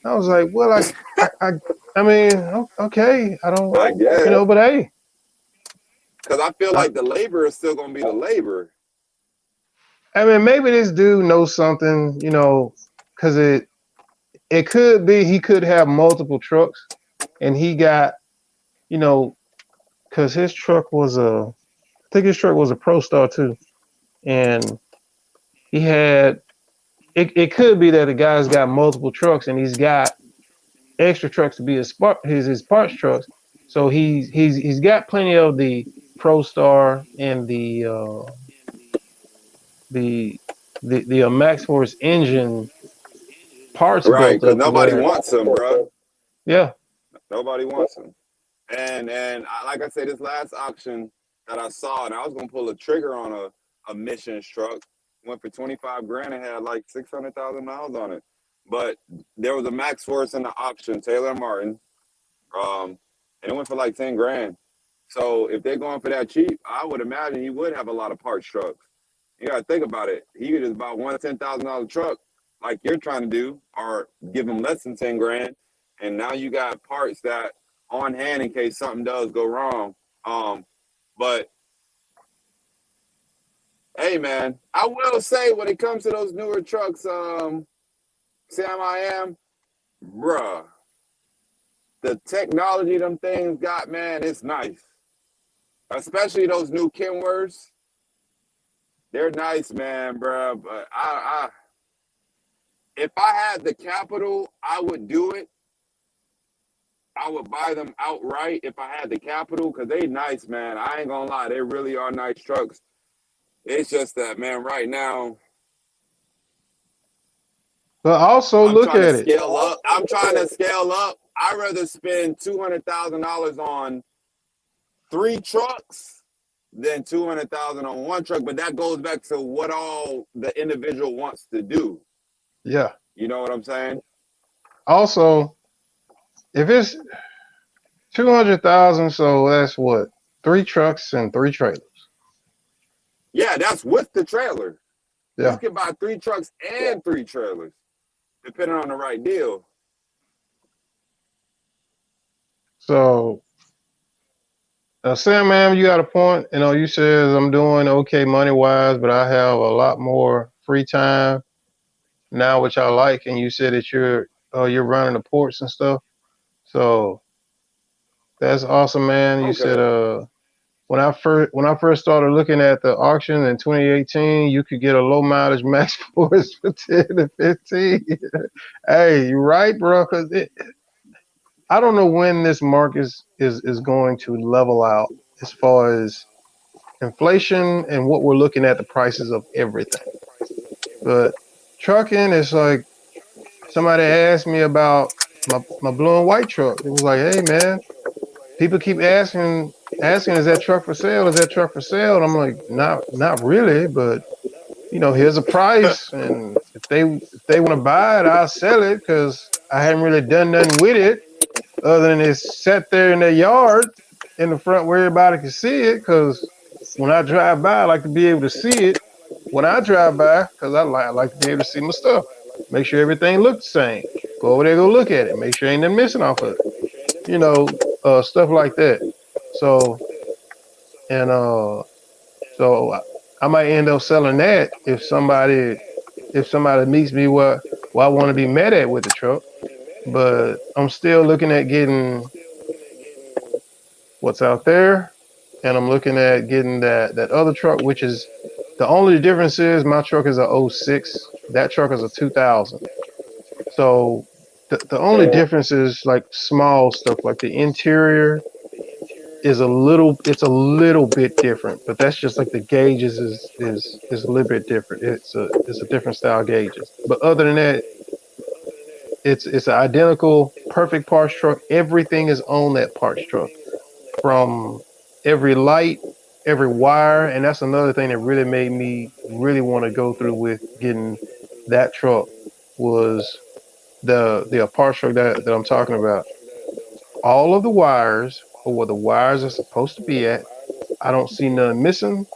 I was like, "Well, I mean, okay, I don't, but hey." Because I feel like the labor is still going to be the labor. I mean, maybe this dude knows something, because it could be he could have multiple trucks, and he got, because his truck was I think his truck was a ProStar too, and he had. It could be that the guy's got multiple trucks, and he's got extra trucks to be his parts trucks. So he's got plenty of the ProStar and the Max Force engine parts built up. Nobody wants them, bro. Yeah. Nobody wants them. And like I said, this last auction that I saw, and I was gonna pull a trigger on a Missions truck, went for 25 grand and had like 600,000 miles on it. But there was a Max Force in the auction, Taylor Martin, and it went for like 10 grand. So if they're going for that cheap, I would imagine he would have a lot of parts trucks. You gotta think about it. He could just buy one $10,000 truck like you're trying to do, or give him less than 10 grand, and now you got parts that on hand in case something does go wrong. But hey, man, I will say when it comes to those newer trucks, Sam, bruh, the technology them things got, man, it's nice. Especially those new Kenworths. They're nice, man, bruh. But if I had the capital, I would do it. I would buy them outright if I had the capital, because they nice, man. I ain't gonna lie, they really are nice trucks. It's just that, man, right now. But also look at it. I'm trying to scale up. I'd rather spend $200,000 on 3 trucks than $200,000 on 1 truck. But that goes back to what all the individual wants to do. Yeah. You know what I'm saying? Also, if it's 200,000, so that's what, 3 trucks and 3 trailers. Yeah, that's with the trailer. Yeah. You can buy 3 trucks and 3 trailers, depending on the right deal. So, Sam, man, you got a point. You said I'm doing okay money wise, but I have a lot more free time now, which I like. And you said that you're running the ports and stuff. So that's awesome, man. You said when I first started looking at the auction in 2018, you could get a low mileage Max Force for 10 to 15. Hey, you're right, bro. Because I don't know when this market is going to level out as far as inflation and what we're looking at the prices of everything. But trucking is like somebody asked me about my blue and white truck. It was like, hey man, people keep asking, is that truck for sale? Is that truck for sale? And I'm like, not really, but here's a price, and if they want to buy it, I'll sell it because I haven't really done nothing with it other than it's sat there in their yard in the front where everybody can see it. Because when I drive by, I like to be able to see it when I drive by because I like to be able to see my stuff. Make sure everything looks the same. Go over there, go look at it. Make sure ain't nothing missing off of it. Stuff like that. So and so I might end up selling that if somebody meets me where I want to be met at with the truck. But I'm still looking at getting what's out there, and I'm looking at getting that other truck, which is the only difference is my truck is a '06. That truck is a 2000. So the only difference is like small stuff, like the interior it's a little bit different, but that's just like the gauges is a little bit different. It's a different style gauges. But other than that, it's an identical perfect parts truck. Everything is on that parts truck, from every light, every wire, and that's another thing that really made me really want to go through with getting that truck was the parts truck that I'm talking about. All of the wires are where the wires are supposed to be at. I don't see none missing.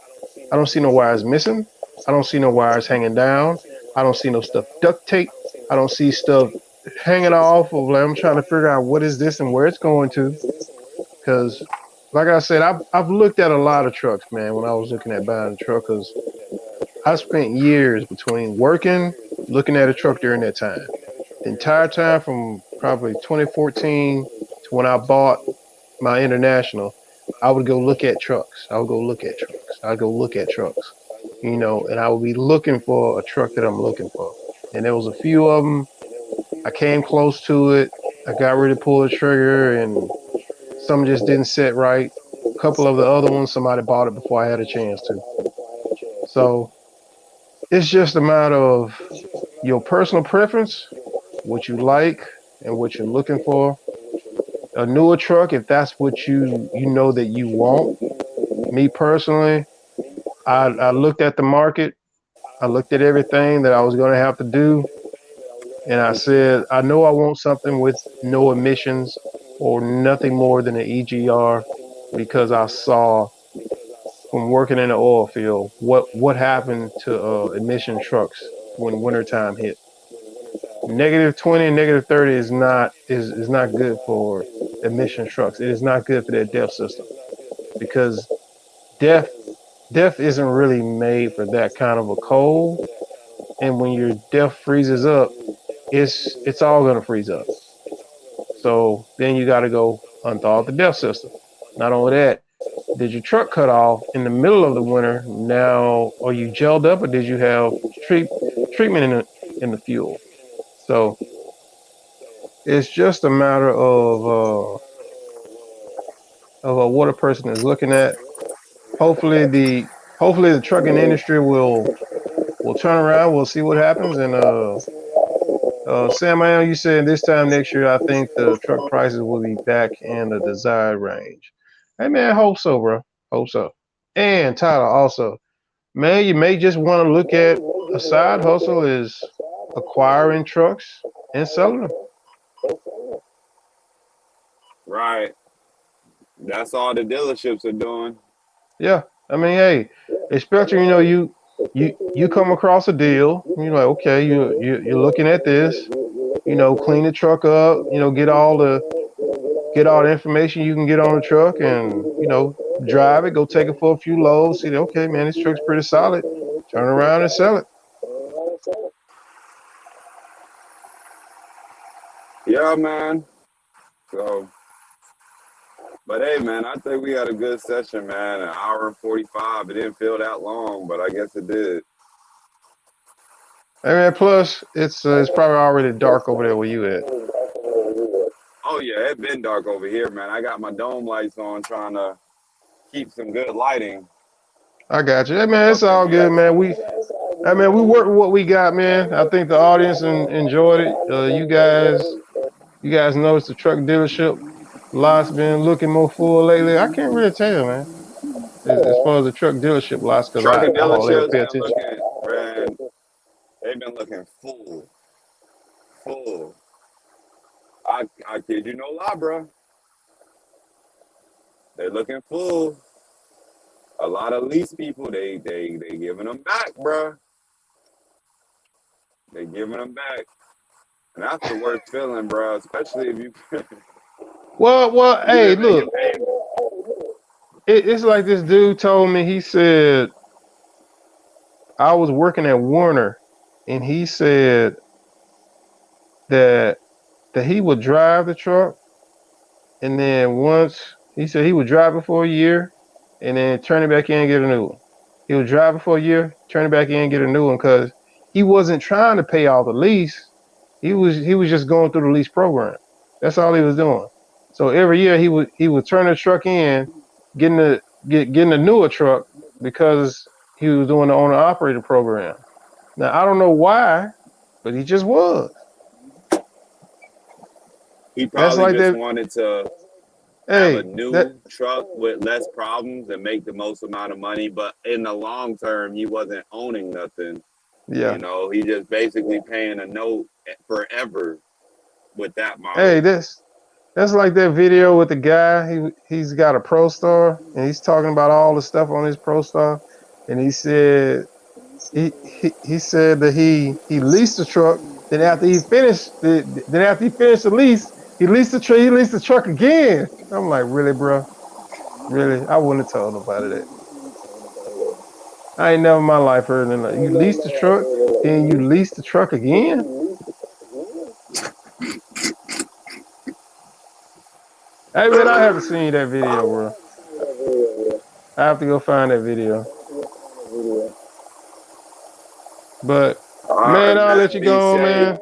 I don't see no wires missing. I don't see no wires hanging down. I don't see no stuff duct tape. I don't see stuff hanging off of like I'm trying to figure out what is this and where it's going to. Because, like I said, I've looked at a lot of trucks, man. When I was looking at buying a truck, because I spent years between working, looking at a truck during that time. The entire time from probably 2014 to when I bought my international, I would go look at trucks. I would go look at trucks. I'd go look at trucks, and I would be looking for a truck that I'm looking for. And there was a few of them. I came close to it. I got ready to pull the trigger, and some just didn't sit right. A couple of the other ones, somebody bought it before I had a chance to. So it's just a matter of your personal preference, what you like, and what you're looking for. A newer truck, if that's what you know that you want. Me personally, I looked at the market. I looked at everything that I was going to have to do, and I said, I know I want something with no emissions or nothing more than an EGR because I saw from working in the oil field what happened to emission trucks when wintertime hit. -20, -30 is not good for emission trucks. It is not good for their DEF system because DEF DEF isn't really made for that kind of a cold. And when your DEF freezes up, it's all gonna freeze up. So then you got to go unthaw the DEF system. Not only that, did your truck cut off in the middle of the winter? Now, are you gelled up, or did you have treatment in the fuel? So it's just a matter of what a person is looking at. Hopefully the trucking industry will turn around. We'll see what happens. And Sam, I know you said this time next year, I think the truck prices will be back in the desired range. Hey man, hope so, bro. Hope so. And Tyler, also, man, you may just want to look at a side hustle is acquiring trucks and selling them. Right. That's all the dealerships are doing. Yeah, I mean, hey, especially you come across a deal, you're like, okay, you're looking at this, clean the truck up, get all the information you can get on the truck, and drive it, go take it for a few loads, see, okay, man, this truck's pretty solid, turn around and sell it. Yeah, man. So, but hey, man, I think we had a good session, man. An hour and 45. It didn't feel that long, but I guess it did. I mean, plus it's probably already dark over there where you at. Oh yeah, it's been dark over here, man. I got my dome lights on, trying to keep some good lighting. I got you. Hey, man, it's Okay, all good, yeah. man. We work with what we got, man. I think the audience enjoyed it. You guys noticed the truck dealership lots been looking more full lately. I can't really tell, man, as far as the truck dealership lots, because Trucking I hardly ever dealerships pay been attention. looking, man. They've been looking full, full. I kid you no lie, bro. They're looking full. A lot of lease people, they giving them back, bro. They giving them back, and that's the worst feeling, bro. Especially if you Well, you hey, been making look, payments. it's like this dude told me. He said I was working at Warner, and he said that he would drive the truck, and then once he said he would drive it for a year, and then turn it back in and get a new one. He would drive it for a year, turn it back in and get a new one because he wasn't trying to pay off the lease. He was just going through the lease program. That's all he was doing. So every year he would turn the truck in, getting a newer truck because he was doing the owner operator program. Now I don't know why, but he just was. He That's probably like just that. wanted to have a Hey, that new truck with less problems and make the most amount of money. But in the long term, he wasn't owning nothing. You yeah. know, he just basically paying a note forever with that Hey, model. that's like that video with the guy. He's got a Pro Star and he's talking about all the stuff on his Pro Star, and he said he said that he leased the truck. Then after he finished the lease, he leased the truck again. I'm like, really, bro? Really? I wouldn't have told nobody that. I ain't never in my life heard nothing like you leased the truck, then you leased the truck again. Hey man, I haven't seen that video, bro. I have to go find that video. But All man, right, I'll let man. you Be go on, safe. man.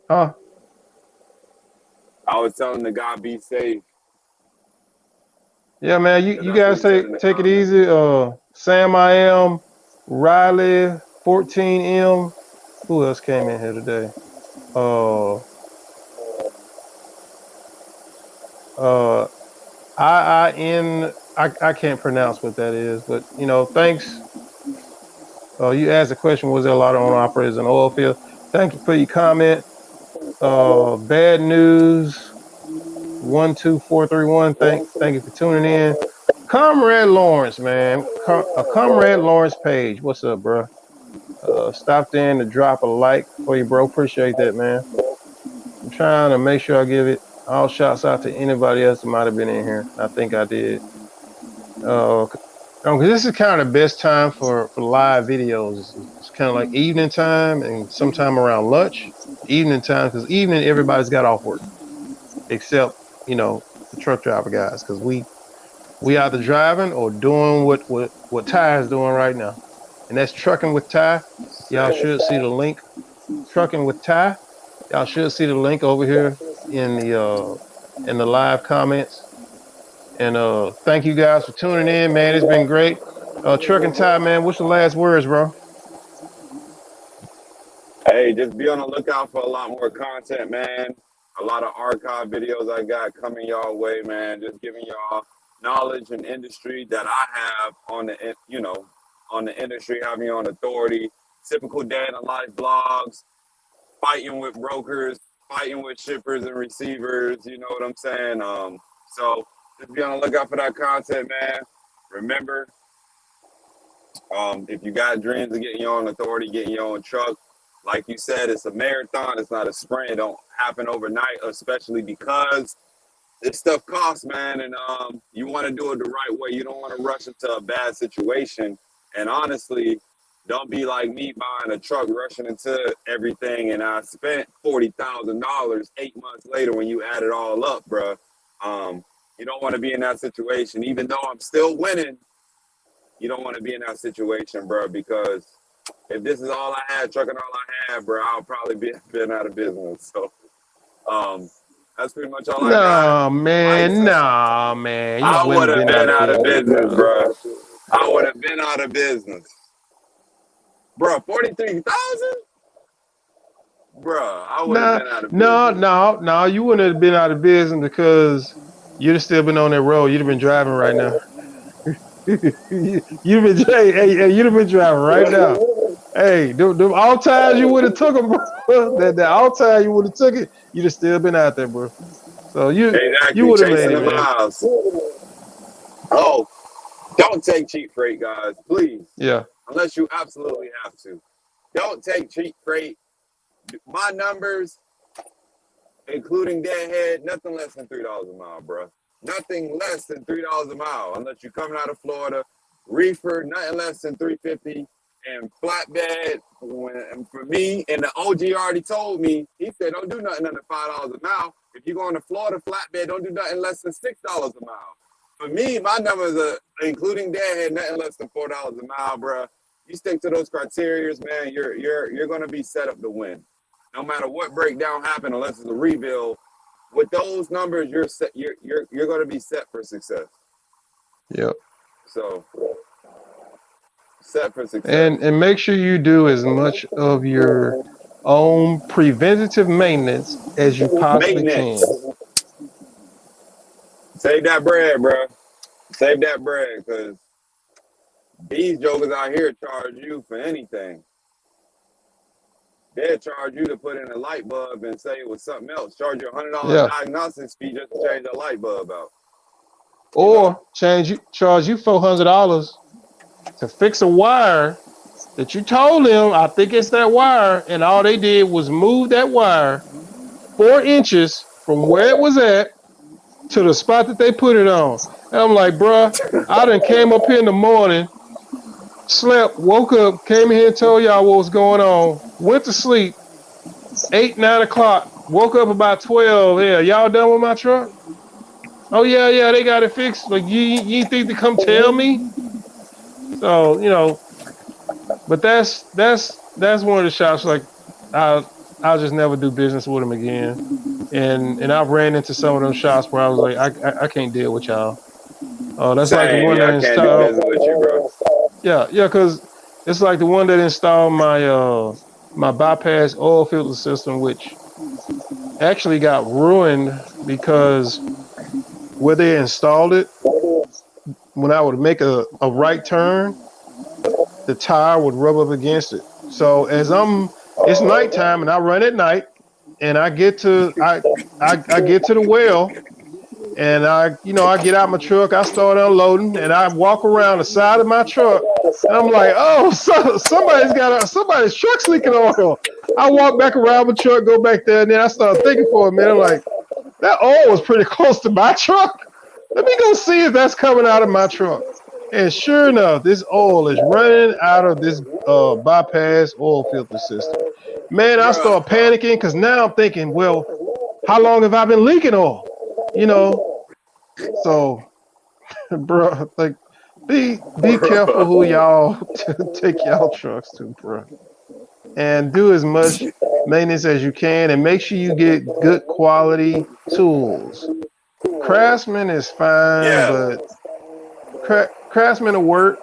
Huh? I was telling the guy, be safe, Yeah, man. You because you that's what guys he said in the take it comments. easy. Sam I am, Riley, 14M. Who else came in here today? Uh uh I can't pronounce what that is, but thanks. You asked the question, was there a lot of owner operators in the oil field? Thank you for your comment. Bad news 12431. Thank you for tuning in. Comrade Lawrence, man. Comrade Lawrence Page. What's up, bro? Stopped in to drop a like for you, bro. Appreciate that, man. I'm trying to make sure I give it all shouts out to anybody else that might have been in here. I think I did. Cause this is kind of the best time for live videos. It's kind of like evening time and sometime around lunch. Evening time, because evening everybody's got off work except the truck driver guys, because we either driving or doing what Ty is doing right now, and that's trucking with Ty. Y'all should see the link. Trucking with Ty. Y'all should see the link over here in the live comments. And thank you guys for tuning in, man. It's been great. Trucking Ty, man. What's the last words, bro? Hey, just be on the lookout for a lot more content, man. A lot of archive videos I got coming y'all way, man. Just giving y'all knowledge and industry that I have on the, on the industry, having on authority. Typical day in the life vlogs, fighting with brokers, fighting with shippers and receivers. You know what I'm saying? So just be on the lookout for that content, man. Remember, if you got dreams of getting your own authority, getting your own truck, like you said, it's a marathon. It's not a sprint. It don't happen overnight, especially because this stuff costs, man. And you want to do it the right way. You don't want to rush into a bad situation. And honestly, don't be like me buying a truck, rushing into everything, and I spent $40,000 8 months later when you add it all up, bro. You don't want to be in that situation, even though I'm still winning. You don't want to be in that situation, bro, because if this is all I had, trucking all I had, bro, I'll probably been out of business. So um, that's pretty much all I got. Nah, Like, man. Nah, man. You I wouldn't would have have been out been of out of business, business, bro. bro. I would have been out of business, bro. 43,000, bro. I would have Nah, been out of no, business. no, no. You wouldn't have been out of business because you'd have still been on that road. You'd have been driving right now. You'd have been, hey, you'd have been driving right now. Hey, the all times you would have took them, bro. That all time you would have took it, you'd have still been out there, bro. So you Exactly, would have made chasing it, the man. miles. Oh, don't take cheap freight, guys, please. Yeah, Unless you absolutely have to. Don't take cheap freight. My numbers, including deadhead, nothing less than $3 a mile, bro. Nothing less than $3 a mile, unless you're coming out of Florida. Reefer, nothing less than 350. And flatbed, for me, and the OG already told me, he said, don't do nothing under $5 a mile. If you're going to Florida flatbed, don't do nothing less than $6 a mile. For me, my numbers are, including deadhead, nothing less than $4 a mile, bro. You stick to those criteria, man, you're gonna be set up to win. No matter what breakdown happen, unless it's a rebuild, with those numbers, you're set. You're going to be set for success. yep. So set for success. And make sure you do as much of your own preventative maintenance as you possibly Maintenance. can. Save that bread, bro. Save that bread, because these jokers out here charge you for anything. They'll charge you to put in a light bulb and say it was something else. Charge you $100 Yeah. diagnostics fee just to change the light bulb out. You know? Or charge you $400 to fix a wire that you told them, I think it's that wire, and all they did was move that wire 4 inches from where it was at to the spot that they put it on. And I'm like, bruh, I done came up here in the morning, slept, woke up, came here and told y'all what was going on, went to sleep, 8, 9 o'clock, woke up about 12. Yeah, y'all done with my truck? Oh yeah, they got it fixed. Like you think to come tell me? So, but that's one of the shops like I'll just never do business with them again. And I've ran into some of them shops where I was like, I can't deal with y'all. Oh, that's like the Same. one Yeah, that I can't do installed. business with you, bro. Yeah, because it's like the one that installed my bypass oil filter system, which actually got ruined because where they installed it, when I would make a right turn, the tire would rub up against it. So it's nighttime and I run at night, and I get to the well, and I get out my truck, I start unloading, and I walk around the side of my truck, and I'm like, oh, somebody's truck's leaking oil. I walk back around my truck, go back there, and then I start thinking for a minute, I'm like, that oil was pretty close to my truck. Let me go see if that's coming out of my truck. And sure enough, this oil is running out of this bypass oil filter system. Man, I Bro. start panicking because now I'm thinking, well, how long have I been leaking oil? You know, so, bro, like, be careful who Bro. y'all take y'all trucks to, bro, and do as much maintenance as you can, and make sure you get good quality tools. Craftsman is fine, Yeah. but Craftsman will work.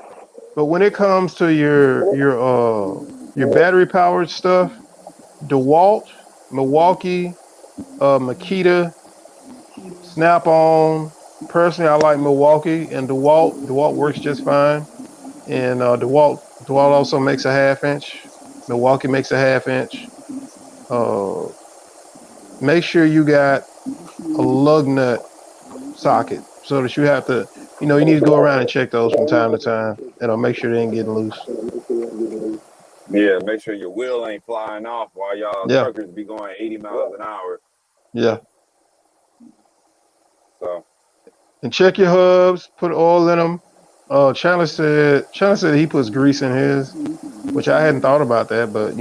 But when it comes to your battery powered stuff, DeWalt, Milwaukee, Makita, Snap On. Personally, I like Milwaukee and DeWalt. DeWalt works just fine. And DeWalt also makes a half inch. Milwaukee makes a half inch. Uh, make sure you got a lug nut socket so that you have to, you need to go around and check those from time to time, and I'll make sure they ain't getting loose. Yeah, make sure your wheel ain't flying off while y'all Yeah, truckers be going 80 miles an hour. yeah. So, And check your hubs, put oil in them. Chandler said he puts grease in his, which I hadn't thought about that, but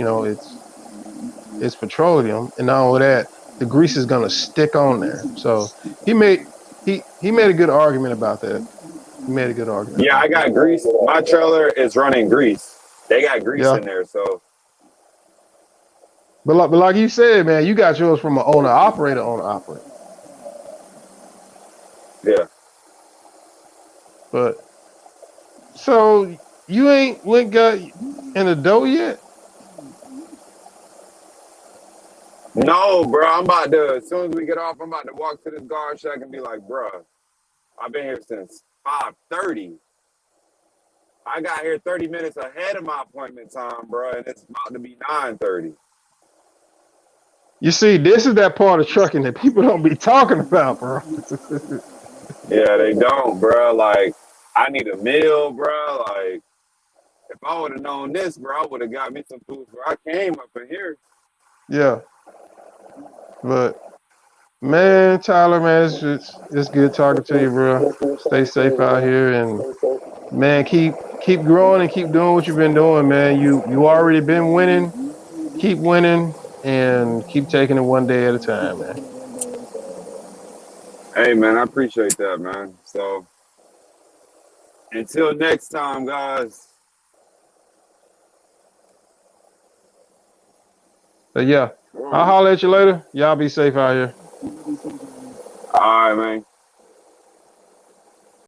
it's petroleum, and not only that, the grease is gonna stick on there. So he made he made a good argument about that. He made a good argument yeah, I about that. got grease. My trailer is running grease. They got grease Yeah, in there. So, but like you said, man, you got yours from an owner operator. yeah. But So you ain't went got in the dough yet? No, bro. I'm about to. As soon as we get off, I'm about to walk to this guard shack and be like, bro, I've been here since 5:30. I got here 30 minutes ahead of my appointment time, bro, and it's about to be 9:30. You see, this is that part of trucking that people don't be talking about, bro. Yeah, they don't, bro. Like, I need a meal, bro. Like, if I would have known this, bro, I would have got me some food before I came up in here. Yeah, but man, Tyler, man, it's good talking to you, bro. Stay safe out here, and man, keep growing and keep doing what you've been doing, man. You already been winning. Keep winning and keep taking it one day at a time, man. Hey, man, I appreciate that, man. So, until next time, guys. So yeah, I'll holler at you later. Y'all be safe out here. All right, man.